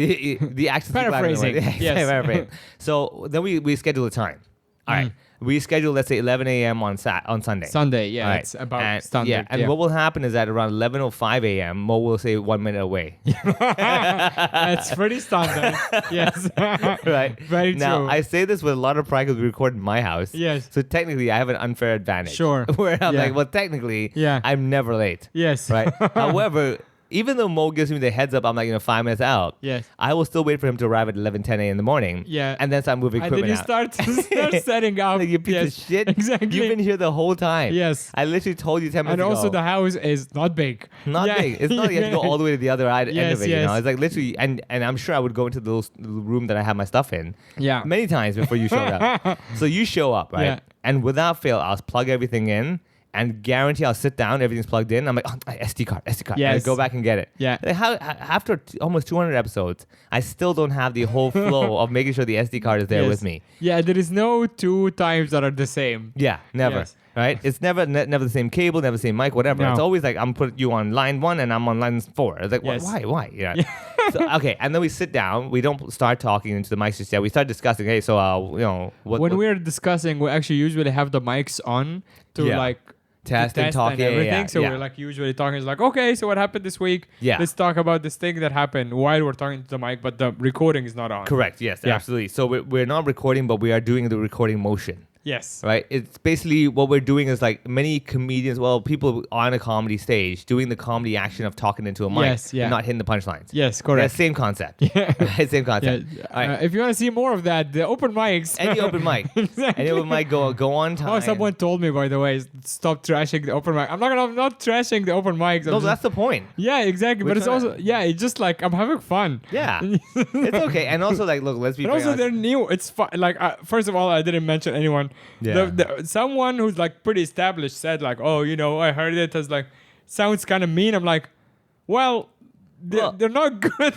The accents. Paraphrasing, yes. Paraphrasing. So then we schedule a time. All right. We schedule, let's say, 11 a.m. on Sunday. Sunday, yeah, All right. it's about and, standard. Yeah, and what will happen is that around 11:05 a.m., Mo will say 1 minute away. That's pretty standard. Yes. Right. Very now, true. I say this with a lot of pride because we record in my house. Yes. So technically, I have an unfair advantage. Sure. Where I'm Yeah. like, well, technically, Yeah. I'm never late. Yes. Right. However, even though Mo gives me the heads up, I'm like, 5 minutes out. Yes. I will still wait for him to arrive at 11:10 a.m. in the morning. Yeah. And then start moving And then equipment you out. start setting up. Like, you piece Yes. of shit. Exactly. You've been here the whole time. Yes. I literally told you 10 minutes And ago. also the house is not big. Not Yeah. big. It's not like you have to go all the way to the other end of Yes, it, you know? yes. It's like literally, and I'm sure I would go into the little room that I have my stuff in Yeah. many times before you showed up. So you show up, right? Yeah. And without fail, I'll plug everything in and guarantee I'll sit down, everything's plugged in. I'm like, oh, SD card. And I Yes. go back and get it. Yeah. Like, after almost 200 episodes, I still don't have the whole flow of making sure the SD card is there Yes. with me. Yeah, there is no 2 times that are the same. Yeah, never. Yes. Right? It's never the same cable, never the same mic, whatever. No. It's always like I'm putting you on line 1 and I'm on line 4. It's like, Yes. why? Yeah. So, okay, and then we sit down. We don't start talking into the mics just yet. We start discussing. Hey, so When we're discussing, we actually usually have the mics on to Yeah. like Test and talk, and yeah, yeah, everything. yeah, So yeah. we're like usually talking. It's like, okay, so what happened this week? Yeah. Let's talk about this thing that happened while we're talking to the mic, but the recording is not on. Correct. Yes, Yeah. absolutely. So we're not recording, but we are doing the recording motion. Yes. Right? It's basically what we're doing is like many comedians, people on a comedy stage doing the comedy action of talking into a mic Yes, yeah. and not hitting the punchlines. Yes, Yeah, correct. same concept. Yeah. Right, same Yeah. concept. All right. If you want to see more of that, the open mics. Any open mic. Exactly. Any open mic go on time. Oh, someone told me, by the way, stop trashing the open mic. I'm not trashing the open mics. I'm No, just- that's the point. yeah, exactly. We're But it's trying also, it's just like I'm having fun. Yeah. It's okay. And also, like, look, let's be And very also, honest. they're new. It's fun. Like, first of all, I didn't mention anyone. Yeah. Someone who's like pretty established said like, oh, I heard it as like, sounds kind of mean. I'm like, well, they're not good.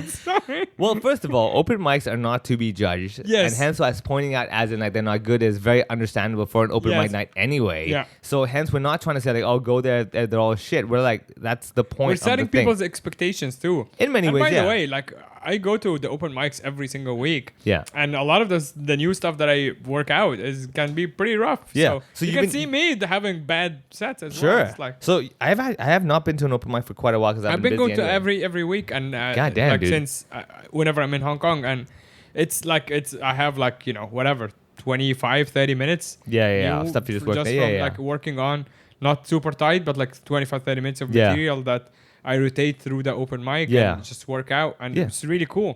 Sorry. Well, first of all, open mics are not to be judged. Yes. And hence, us pointing out as in like they're not good is very understandable for an open Yes. mic night anyway. Yeah. So hence, we're not trying to say like, oh, go there, they're all shit. We're like, that's the point. We're of setting the thing. people's expectations too. In many and ways, by yeah. the way, like I go to the open mics every single week. Yeah. And a lot of the new stuff that I work out can be pretty rough. Yeah. So So you you've can been- see me having bad sets as Sure. well. It's like So I have not been to an open mic for quite a while because I've been busy going to anyway. every week and God damn, like dude. since whenever I'm in Hong Kong, and it's like I have like whatever 25, 30 minutes. Yeah. Stuff you just worked. Just Yeah, from yeah. like working on, not super tight, but like 25, 30 minutes of Yeah. material that I rotate through the open mic Yeah. and just work out. And Yeah. it's really cool.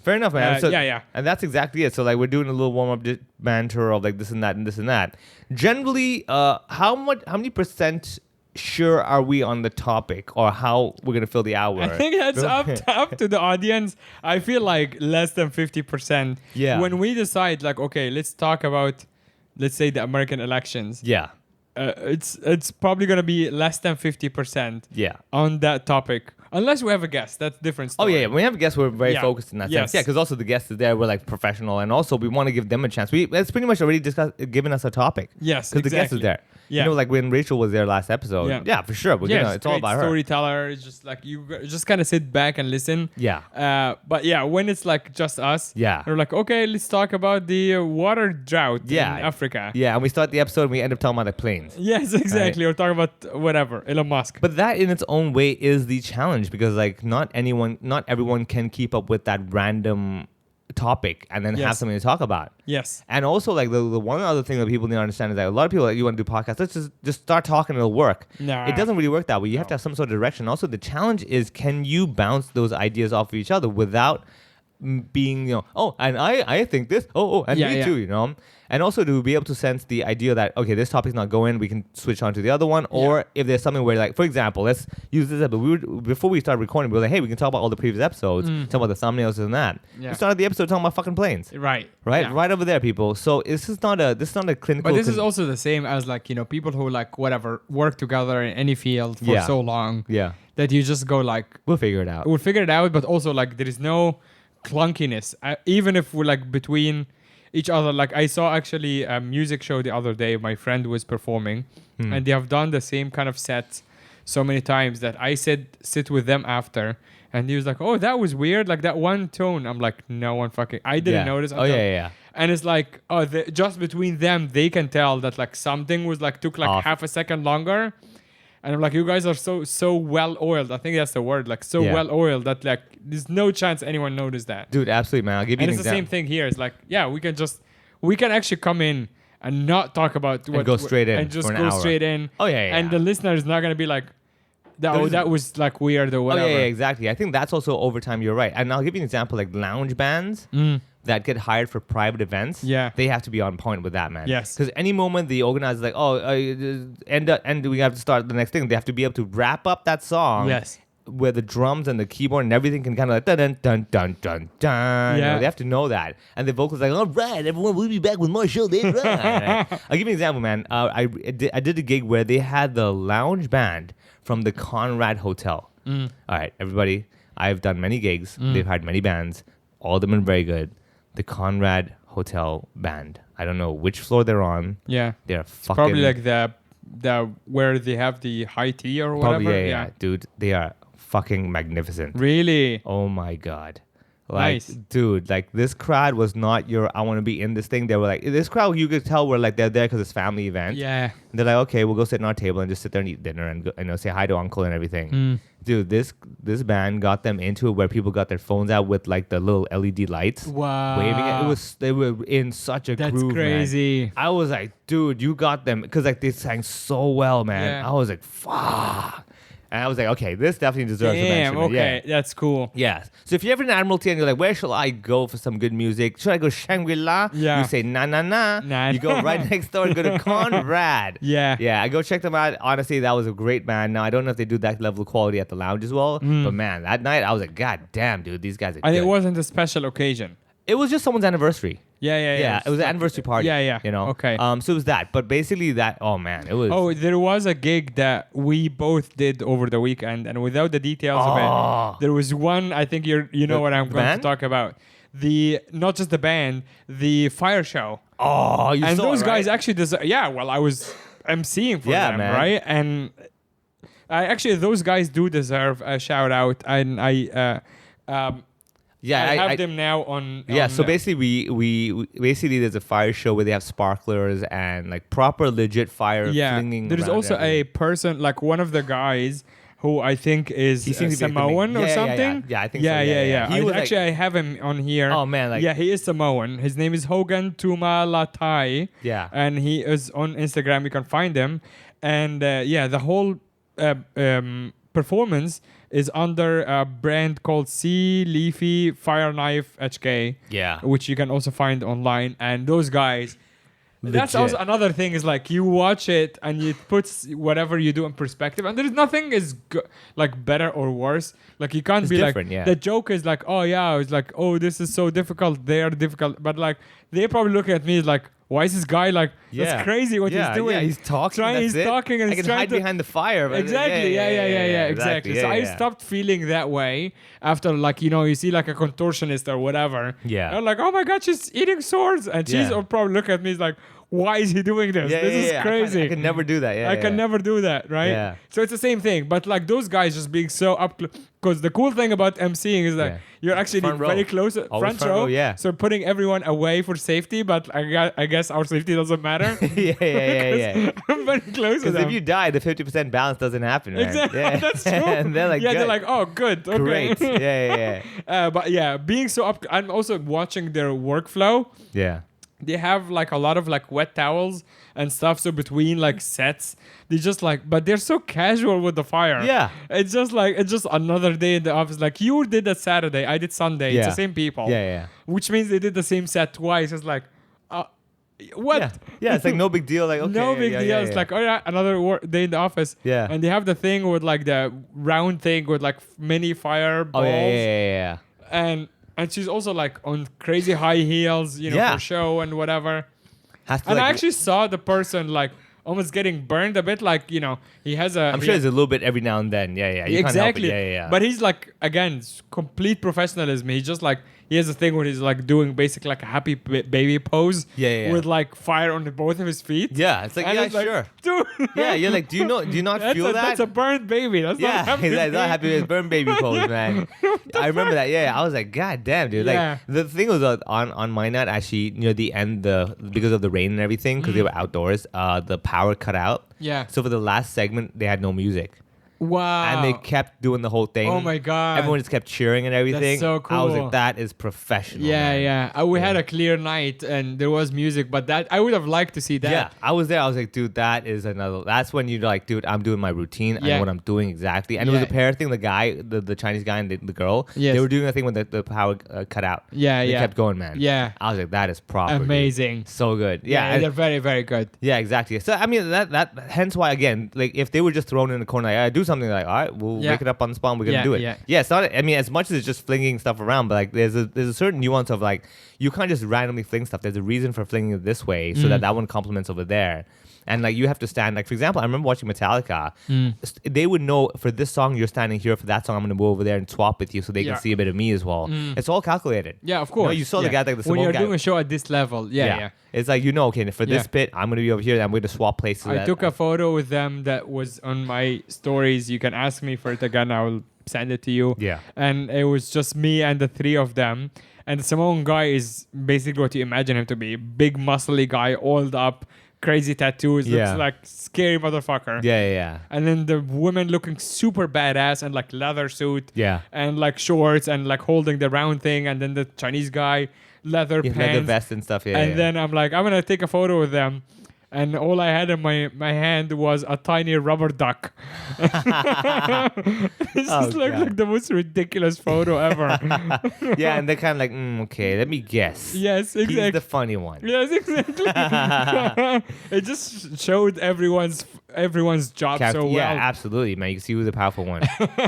Fair enough, man. Yeah. And that's exactly it. So like we're doing a little warm up banter of like this and that and this and that. Generally, how many percent sure are we on the topic or how we're gonna fill the hour? I think that's up to the audience. I feel like less than 50%. Yeah. When we decide, like, okay, let's talk about, let's say, the American elections. Yeah. It's probably gonna be less than 50% Yeah. on that topic, unless we have a guest. That's different. Oh Story. yeah, when we have a guest, we're very Yeah. focused in that Yes. sense. Yeah, because also the guest is there, we're like professional, and also we want to give them a chance. It's pretty much already given us a topic. Yes, because the guest is exactly. there. Yeah. You know, like when Rachel was there last episode. Yeah, for sure. We're gonna, it's all great about her. storyteller. It's just like you just kind of sit back and listen. Yeah. But yeah, when it's like just us, Yeah. we're like, okay, let's talk about the water drought Yeah. in Africa. Yeah, and we start the episode and we end up talking about the planes. Yes, exactly. We're talking about whatever, Elon Musk. But that in its own way is the challenge because like not everyone can keep up with that random topic and then have Yes. something to talk about. Yes. And also like the one other thing that people need to understand is that a lot of people like you want to do podcasts, let's just start talking and it'll work. Nah. It doesn't really work that way. You have to have some sort of direction. Also the challenge is can you bounce those ideas off of each other without being, you know, oh, and I think this, and Yeah, me yeah. too, you know. And also to be able to sense the idea that, okay, this topic's not going, we can switch on to the other one. Or if there's something where, like, for example, let's use this episode. Before we started recording, we were like, hey, we can talk about all the previous episodes, talk about the thumbnails and that. Yeah. We started the episode talking about fucking planes. Right. Right? Yeah. Right over there, people. So this is not a clinical... But this is also the same as like, you know, people who like whatever work together in any field for Yeah. so long Yeah. that you just go like, We'll figure it out. we'll figure it out, but also like there is no clunkiness. Even if we're like between each other, like I saw actually a music show the other day, my friend was performing and they have done the same kind of set so many times that I said sit with them after and he was like, oh, that was weird, like that one tone. I'm like, no one fucking, I didn't Yeah. notice Oh, until- yeah. And it's like, oh, just between them, they can tell that like something was like took like Off. half a second longer. And I'm like, you guys are so well oiled. I think that's the word, like so Yeah. well oiled that like there's no chance anyone noticed that. Dude, absolutely, man. I'll give you And an it's the same example. thing here. It's like, yeah, we can actually come in and not talk about what go straight in and just for an go hour. straight in. Oh, yeah. And the listener is not gonna be like, that was like weird or Oh, whatever. yeah, exactly. I think that's also over time. You're right. And I'll give you an example, like lounge bands that get hired for private events. Yeah. They have to be on point with that, man. Yes. Because any moment the organizer's like, and we have to start the next thing, they have to be able to wrap up that song. Yes. Where the drums and the keyboard and everything can kind of like dun dun dun dun dun dun. You know, Yeah. they have to know that. And the vocals like, all right, everyone, we'll be back with more show later on. I'll give you an example, man. I did a gig where they had the lounge band from the Conrad Hotel. All right, everybody. I've done many gigs. They've had many bands. All of them are very good. The Conrad Hotel band. I don't know which floor they're on. Yeah. They're fucking Probably like the where they have the high tea or whatever. probably yeah. Dude, they are fucking magnificent. Really? Oh my god. Like, Nice. dude, like this crowd was not your I want to be in this thing. They were like, this crowd, you could tell were like, they're there because it's family event. Yeah. And they're like, okay, we'll go sit on our table and just sit there and eat dinner and go, say hi to uncle and everything. Dude, this band got them into it where people got their phones out with like the little LED lights. Wow. Waving it. They were in such a That's groove, man. crazy. I was like, dude, you got them. Because like they sang so well, man. Yeah. I was like, fuck. And I was like, okay, this definitely deserves a Damn, mention. man. okay. That's cool. Yes. So if you're ever in Admiralty and you're like, where shall I go for some good music? Should I go Shangri-La? Yeah. You say, nah. Nah. You go right next door and go to Conrad. Yeah. Yeah, I go check them out. Honestly, that was a great band. Now, I don't know if they do that level of quality at the lounge as well. But man, that night, I was like, God damn, dude, these guys are And good. it wasn't a special occasion. It was just someone's anniversary. Yeah. It was an anniversary party. Yeah. You know? Okay. So it was that. But basically that, oh man, it was. Oh, there was a gig that we both did over the weekend, and without the details of it, there was one. I think you know The what I'm going band? to talk about. The not just the band, the fire show, Oh, you and saw those it, guys right? actually deserve. Yeah, well, I was emceeing for Yeah, them, man. right? And actually, those guys do deserve a shout out, and I have them now on. Yeah, on, so basically we basically there's a fire show where they have sparklers and like proper legit fire flinging. There's around also everything. a person, like one of the guys who I think is He seems to be like the Samoan main- or yeah, yeah, something. yeah. I think so. Yeah, Yeah, yeah, yeah. yeah. He was Actually, like- I have him on here. Oh, man, like- yeah, he is Samoan. His name is Hogan Tumalatai. Yeah. and he is on Instagram. You can find him, and the whole performance is under a brand called Sea Leafy Fire Knife HK. Yeah. which you can also find online. And those guys. That's Legit. also another thing is like you watch it and it puts whatever you do in perspective, and there's nothing is like better or worse. Like you can't It's be different, like yeah. the joke is like, oh yeah, it's like, oh, this is so difficult, they are difficult, but like they probably look at me like, why is this guy like that's crazy what he's doing? Yeah, he's talking. He's that's it. talking and I he's can trying hide to behind the fire. But exactly yeah exactly. So I stopped feeling that way after like you see like a contortionist or whatever. Yeah. I'm like, oh my god, she's eating swords, and she's Yeah. probably look at me like, why is he doing this? This is crazy. I can never do that. Yeah, I can never do that, right? Yeah. So it's the same thing, but like those guys just being so up, because the cool thing about emceeing is that Yeah. you're actually Front row. very close, Always front row. yeah. So putting everyone away for safety, but I guess our safety doesn't matter. yeah. I'm very close to Because them. if you die, the 50% balance doesn't happen, right? Exactly, Yeah. that's true. And they're like, yeah, they're good. like, oh, good, okay. Great. Yeah. But yeah, being so up, I'm also watching their workflow. Yeah. They have like a lot of like wet towels and stuff. So between like sets, they just like, but they're so casual with the fire. Yeah. It's just another day in the office. Like you did that Saturday, I did Sunday. Yeah. It's the same people. Yeah. Which means they did the same set twice. It's like, what? Yeah, it's like no big deal. Like, okay. No big yeah, deal. yeah, It's yeah. like, oh yeah, another day in the office. Yeah. And they have the thing with like the round thing with like mini fireballs. Oh, yeah. And she's also like on crazy high heels, Yeah. for show and whatever. Has to, And like, I actually saw the person like almost getting burned a bit, like he has a. I'm sure there's a little bit every now and then. Yeah. You exactly. Can't help it. Yeah. But he's like again complete professionalism. He's just like he has a thing where he's like doing basically like a happy baby pose. Yeah. With like fire on both of his feet. Yeah, it's like, And yeah, it's like, sure. Dude. Yeah, you're like, do you not feel that? That's a burned baby. That's Yeah, not happy. he's like, not happy with his burn baby pose, man. I remember that. Yeah, I was like, God damn, dude. Yeah. Like the thing was on my night, actually near the end, because of the rain and everything, because they were outdoors, the power cut out. Yeah. So for the last segment, they had no music, Wow. and they kept doing the whole thing. Oh my God. Everyone just kept cheering and everything. so I was cool. like, that is professional. Yeah, man. yeah. We had a clear night and there was music, but that I would have liked to see that. Yeah, I was there. I was like, dude, that is another. That's when you're like, dude, I'm doing my routine. I Yeah. know what I'm doing exactly. And it was Yeah. a pair thing. The guy, the Chinese guy, and the girl. Yes. They were doing a thing when the power cut out. Yeah, They yeah. kept going, man. Yeah. I was like, that is proper. dude. Amazing. So good. Yeah. and- they're very, very good. yeah, exactly. So I mean that hence why again, like if they were just thrown in the corner, like, I do something like, all right, we'll Yeah. wake it up on the spot, and we're gonna Yeah, do it. yeah. It's not. I mean, as much as it's just flinging stuff around, but like there's a certain nuance of like you can't just randomly fling stuff. There's a reason for flinging it this way, so that one complements over there. And like you have to stand, like for example, I remember watching Metallica. They would know for this song you're standing here, for that song I'm gonna move over there and swap with you, so they Yeah. can see a bit of me as well. It's all calculated. Yeah, of You know, course. you saw the Yeah. guy, like the when Samoan you're guy. doing a show at this level. Yeah. It's like okay, for this Yeah. bit I'm gonna be over here, and I'm going to swap places. I took a photo with them that was on my stories. You can ask me for it again. I will send it to you. Yeah. And it was just me and the three of them. And the Samoan guy is basically what you imagine him to be. Big, muscly guy, oiled up, crazy tattoos. Yeah. Looks like scary motherfucker. Yeah. And then the woman looking super badass and like leather suit. Yeah. And like shorts and like holding the round thing. And then the Chinese guy, leather Yeah, pants. leather vest and stuff. Yeah. And yeah. then I'm like, I'm gonna take a photo with them. And all I had in my hand was a tiny rubber duck. This Oh, just looked God. like the most ridiculous photo ever. yeah, and they're kind of like, okay, let me guess. Yes, He's exactly. the funny one. Yes, exactly. It just showed everyone's job so well. Yeah, absolutely, man. You can see who's the powerful one.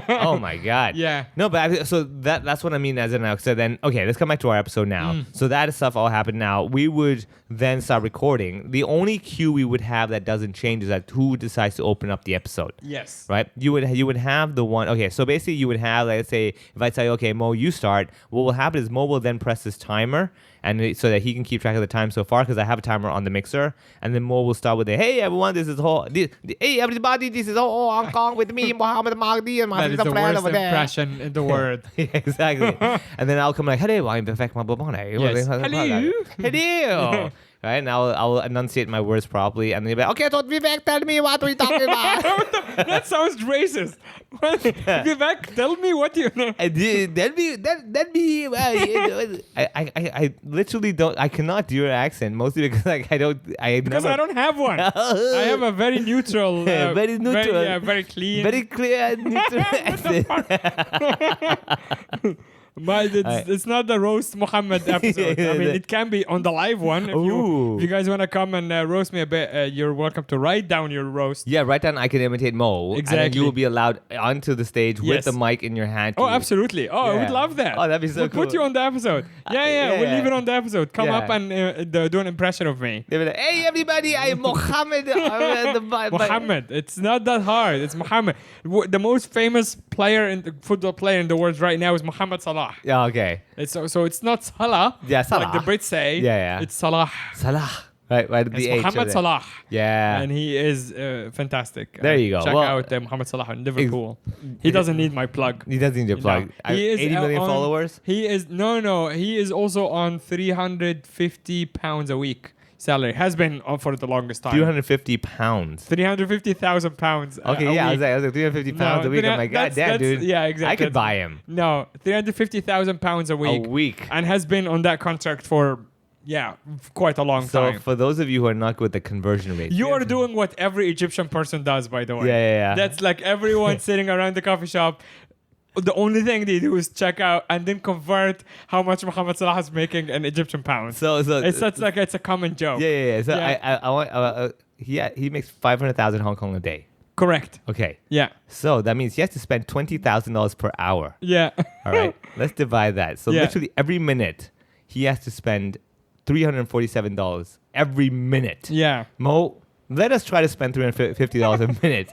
Oh my god. Yeah. No, but so that's what I mean as in. So then, okay, let's come back to our episode now. Mm. So that stuff all happened now. We would then start recording. The only cue we would have that doesn't change is that who decides to open up the episode. Yes. Right? You would have the one. Okay, so basically you would have, like, let's say, if I tell you, okay, Mo, you start. What will happen is Mo will then press this timer, and so that he can keep track of the time so far, because I have a timer on the mixer, and then Mo will start with the, hey everyone, this is hey everybody, this is Hong Kong with me, Muhammad Mahdi, and my That is the friend worst over there. impression in the world. Yeah, exactly. And then I'll come like, hello, I'm perfect, my babane. Yes. Hello. Hello. right? And I'll enunciate my words properly, and they'll be like, okay, so Vivek, tell me what we talking about. That sounds racist. Vivek, tell me what you know. I literally don't. I cannot do your accent, mostly because like I don't have one. I have a very neutral, Very neutral. very clean. very clear neutral accent. But it's not the roast Muhammad episode. I mean, it can be on the live one. Ooh. If you guys want to come and roast me a bit, you're welcome to write down your roast. Yeah, right down. I can imitate Mo. And then Exactly. you will be allowed onto the stage Yes. with the mic in your hand. Oh, to- absolutely. Oh, I would Yeah. love that. Oh, that'd be so we'll cool. put you on the episode. Yeah, yeah. we'll leave it on the episode. Come Yeah. up and do an impression of me. They were like, hey, everybody, I am Mohammed. Muhammad. It's not that hard. It's Muhammad. The most famous football player in the world right now is Muhammad Salah. Yeah, okay. So it's not Salah. Yeah, Salah. Like the Brits say. Yeah, yeah. It's Salah. Salah. Right, right at It's the H. Muhammad of it. Salah. Yeah. And he is fantastic. There you go. Check Well, out Muhammad Salah in Liverpool. He doesn't need my plug. He doesn't need your plug. No. He is 80 million on- followers? He is no. He is also on £350 a week salary. Has been on for the longest time. 350 pounds. £350,000. Okay, a yeah, I week. was like 350 pounds a week. I'm like, God damn, dude. Yeah, exactly. I could buy him No, £350,000 a week. a week. And has been on that contract for quite a long So time. for those of you who are not good with the conversion rate, You are doing what every Egyptian person does, by the way. Yeah. That's like everyone sitting around the coffee shop. The only thing they do is check out and then convert how much Muhammad Salah is making in Egyptian pounds. So It's a common joke. yeah. So Yeah. I want he makes 500,000 Hong Kong a day. Correct. Okay. Yeah. So that means he has to spend $20,000 per hour. Yeah. All right. Let's divide that. So Yeah. literally every minute he has to spend $347 every minute. Yeah. Mo, let us try to spend $350 a minute.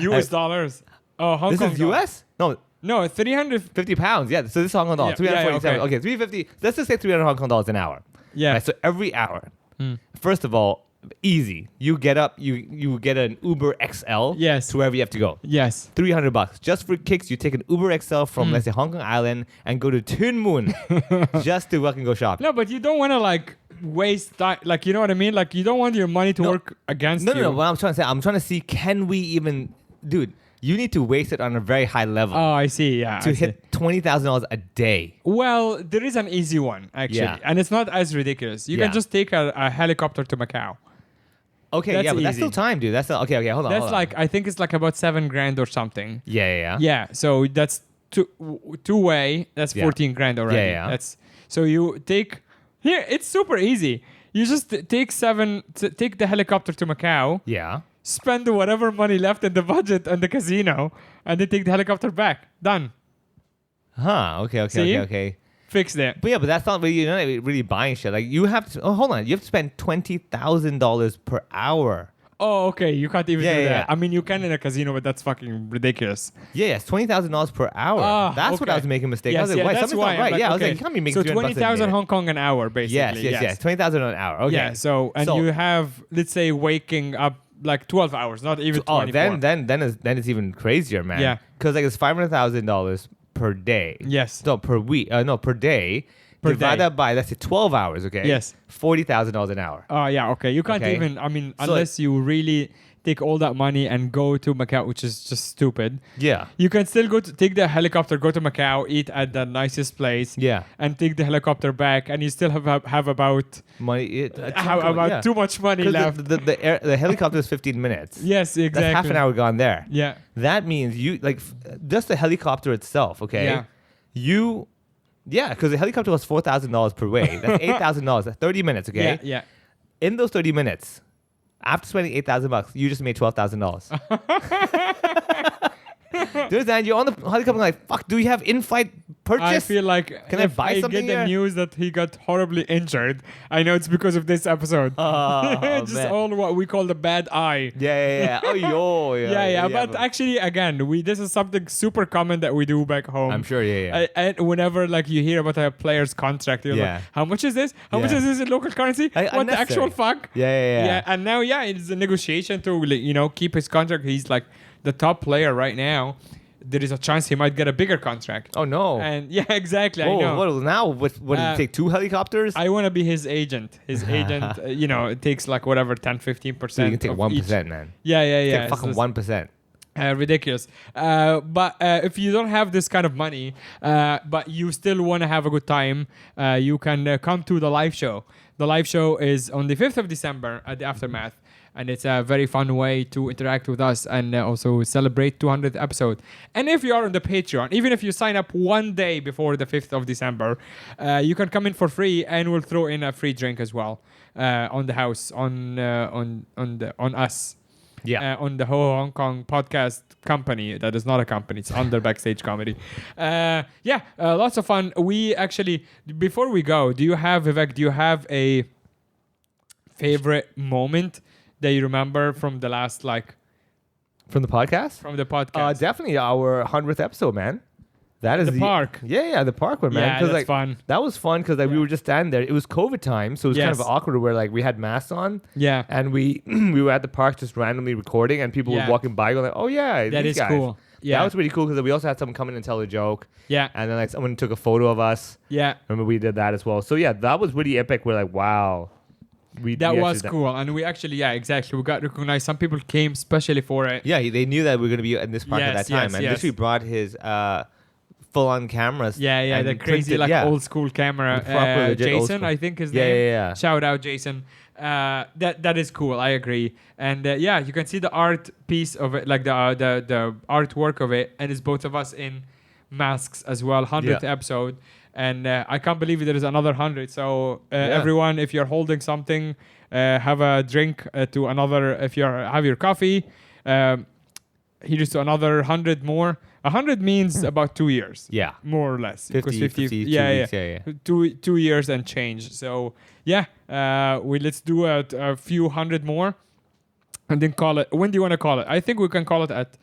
US dollars. Oh, Hong This Kong. is dollars. US? No, No, 300. 50 pounds. Yeah. So this is Hong Kong dollars. Yeah, yeah, 347. okay. Okay, 350. Let's just say 300 Hong Kong dollars an hour. Yeah. Right, so every hour. Hmm. First of all, easy. You get up, you get an Uber XL Yes. to wherever you have to go. Yes. $300 just for kicks. You take an Uber XL from Hmm. let's say Hong Kong Island and go to Tuen Mun just to fucking go shopping. No, but you don't want to like waste time. Like, you know what I mean? Like, you don't want your money to No. work against No, you. no. What I'm trying to say, I'm trying to see, can we even, dude? You need to waste it on a very high level Oh, I see. Yeah. to I see. hit $20,000 a day. Well, there is an easy one actually, Yeah. and it's not as ridiculous. You Yeah. can just take a helicopter to Macau. Okay, That's yeah, but that's easy. still time, dude. That's not, okay. Hold on. That's hold on. like I think it's like about $7,000 or something. yeah. Yeah, so that's two way. That's Yeah. 14 grand already. Yeah. That's so you take here. It's super easy. You just take the helicopter to Macau, Yeah. spend whatever money left in the budget on the casino, and then take the helicopter back. Done. Huh. Okay. See? Okay. Fixed it. But yeah, but that's not really, you're not really buying shit. Like you have to. Oh, hold on. You have to spend $20,000 per hour. Oh, okay. You can't even Yeah, do yeah, that. yeah. I mean, you can in a casino, but that's fucking ridiculous. Yeah, it's $20,000 per hour. Ah, That's what I okay. was making a mistake. I Yes, was like, yeah, wait, that's something's why. not right. I'm Yeah, I like, was like, okay. you can't be making So $300 a 20,000 minute. Hong Kong an hour, basically. Yes. 20,000 an hour. Okay. Yeah. So and So- you have, let's say, waking up like 12 hours, not even 24. then it's even crazier, man. Yeah. Because like it's $500,000 per day. Yes. No, per week. No, per day. Per Divide day. that by, let's say 12 hours. Okay. Yes. $40,000 an hour. Oh, yeah. Okay. You can't Okay. even. I mean, So- unless you really take all that money and go to Macau, which is just stupid. Yeah. You can still take the helicopter, go to Macau, eat at the nicest place. Yeah. And take the helicopter back, and you still have about Money. too much money left. The helicopter is 15 minutes. Yes, exactly. That's half an hour gone there. Yeah. That means you like just the helicopter itself. Okay. Yeah. Because the helicopter was $4,000 per way. That's $8,000. That's 30 minutes. Okay. Yeah. In those 30 minutes, after spending $8,000, you just made $12,000. Dude, and you're on the helicopter like, fuck, do you have in-flight purchase? I feel like Can I if buy something get the here? news that he got horribly injured, I know it's because of this episode. Oh, Just man. all what we call the bad eye. Yeah. Oh, yo. Yeah. But actually, again, this is something super common that we do back home. I'm sure, yeah. And whenever like you hear about a player's contract, you're Yeah. like, how much is this? How much Yeah. is this in local currency? What the actual Unnecessary. fuck? Yeah. And now, it's a negotiation to keep his contract. He's like the top player right now. there is a chance he might get a bigger contract. Oh no. And yeah, exactly. I Oh, know. what now? What did Uh, it take? 2 helicopters? I want to be his agent. His agent, it takes like whatever 10, 15%. so you can take of 1%, each. man. Yeah. Take It's fucking just, 1%. ridiculous. But if you don't have this kind of money, but you still want to have a good time, you can come to the live show. The live show is on the 5th of December at the Aftermath. And it's a very fun way to interact with us and also celebrate 200th episode. And if you are on the Patreon, even if you sign up one day before the 5th of December, you can come in for free, and we'll throw in a free drink as well on the house, on us. Yeah. On the whole Hong Kong podcast company. That is not a company. It's under Backstage Comedy. Lots of fun. We actually, before we go, Vivek, do you have a favorite moment that you remember from the last, From the podcast? from the podcast? Definitely our 100th episode, man. That is The park. Yeah, the park one, man. Yeah, 'Cause, that's fun. That was fun because we were just standing there. It was COVID time, so it was kind of Yes. awkward where we had masks on. Yeah. And we we were at the park just randomly recording, and people Yeah. were walking by going like, "Oh yeah, That these is guys." cool. Yeah. That was pretty cool because we also had someone come in and tell a joke. Yeah. And then someone took a photo of us. Yeah. Remember we did that as well. So yeah, that was really epic. We're like, wow. That was cool. And we actually, exactly. We got recognized. Some people came specially for it. Yeah, they knew that we were going to be in this park at Yes, that time, yes, and yes. literally brought his full-on cameras. Yeah, and the crazy printed- yeah. old school camera. The proper legit old Jason, school. I think his Yeah, name. yeah. Shout out Jason. That is cool. I agree. And you can see the art piece of it, like the artwork of it, and it's both of us in masks as well. 100th Yeah. episode, and I can't believe there is another 100. So everyone, if you're holding something, have a drink to another. If you have your coffee, here's to another 100 more. 100 means about 2 years. Yeah. More or less. 50, Because 52 yeah, weeks, yeah. 2 years and change. So let's do a few hundred more, and then call it. When do you want to call it? I think we can call it at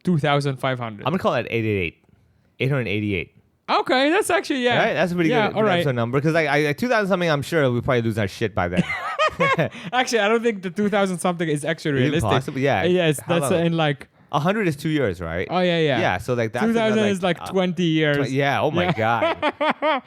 2,500. I'm going to call it 888. 888. Okay, that's actually Right? That's a pretty good all right. episode number because 2,000 something, I'm sure we'll probably lose our shit by then. Actually, I don't think the 2,000 something is actually Is it realistic. possible? Yeah. Yes, How that's long? in like. 100 is 2 years, right? Oh yeah. Yeah, so that's 2,000 another, is like 20 years. Yeah, oh my God.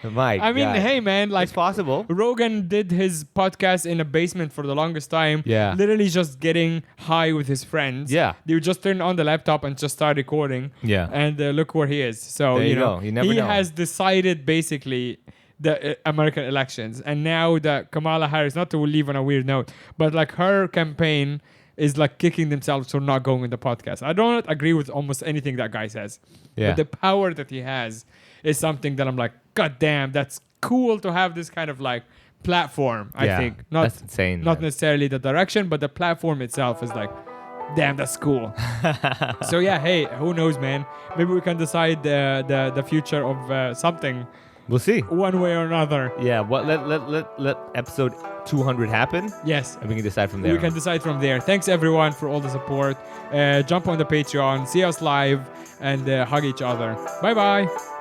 My I mean, God. hey man, like It's possible. Rogan did his podcast in a basement for the longest time. Yeah. Literally just getting high with his friends. Yeah. They would just turn on the laptop and just start recording. Yeah. And look where he is. So, There you know, go. You never he know. has decided basically the American elections. And now that Kamala Harris, not to leave on a weird note, but like her campaign is like kicking themselves for not going in the podcast. I don't agree with almost anything that guy says. Yeah. But the power that he has is something that I'm like, God damn, that's cool to have this kind of like platform, I Yeah, think. Not, that's insane, Not man. necessarily the direction, but the platform itself is like, damn, that's cool. So yeah, hey, who knows, man? Maybe we can decide the future of something We'll see. one way or another. Yeah, let episode 200 happen, Yes. and we can decide from there. We can decide from there. Thanks everyone for all the support. Jump on the Patreon, see us live, and hug each other. Bye bye.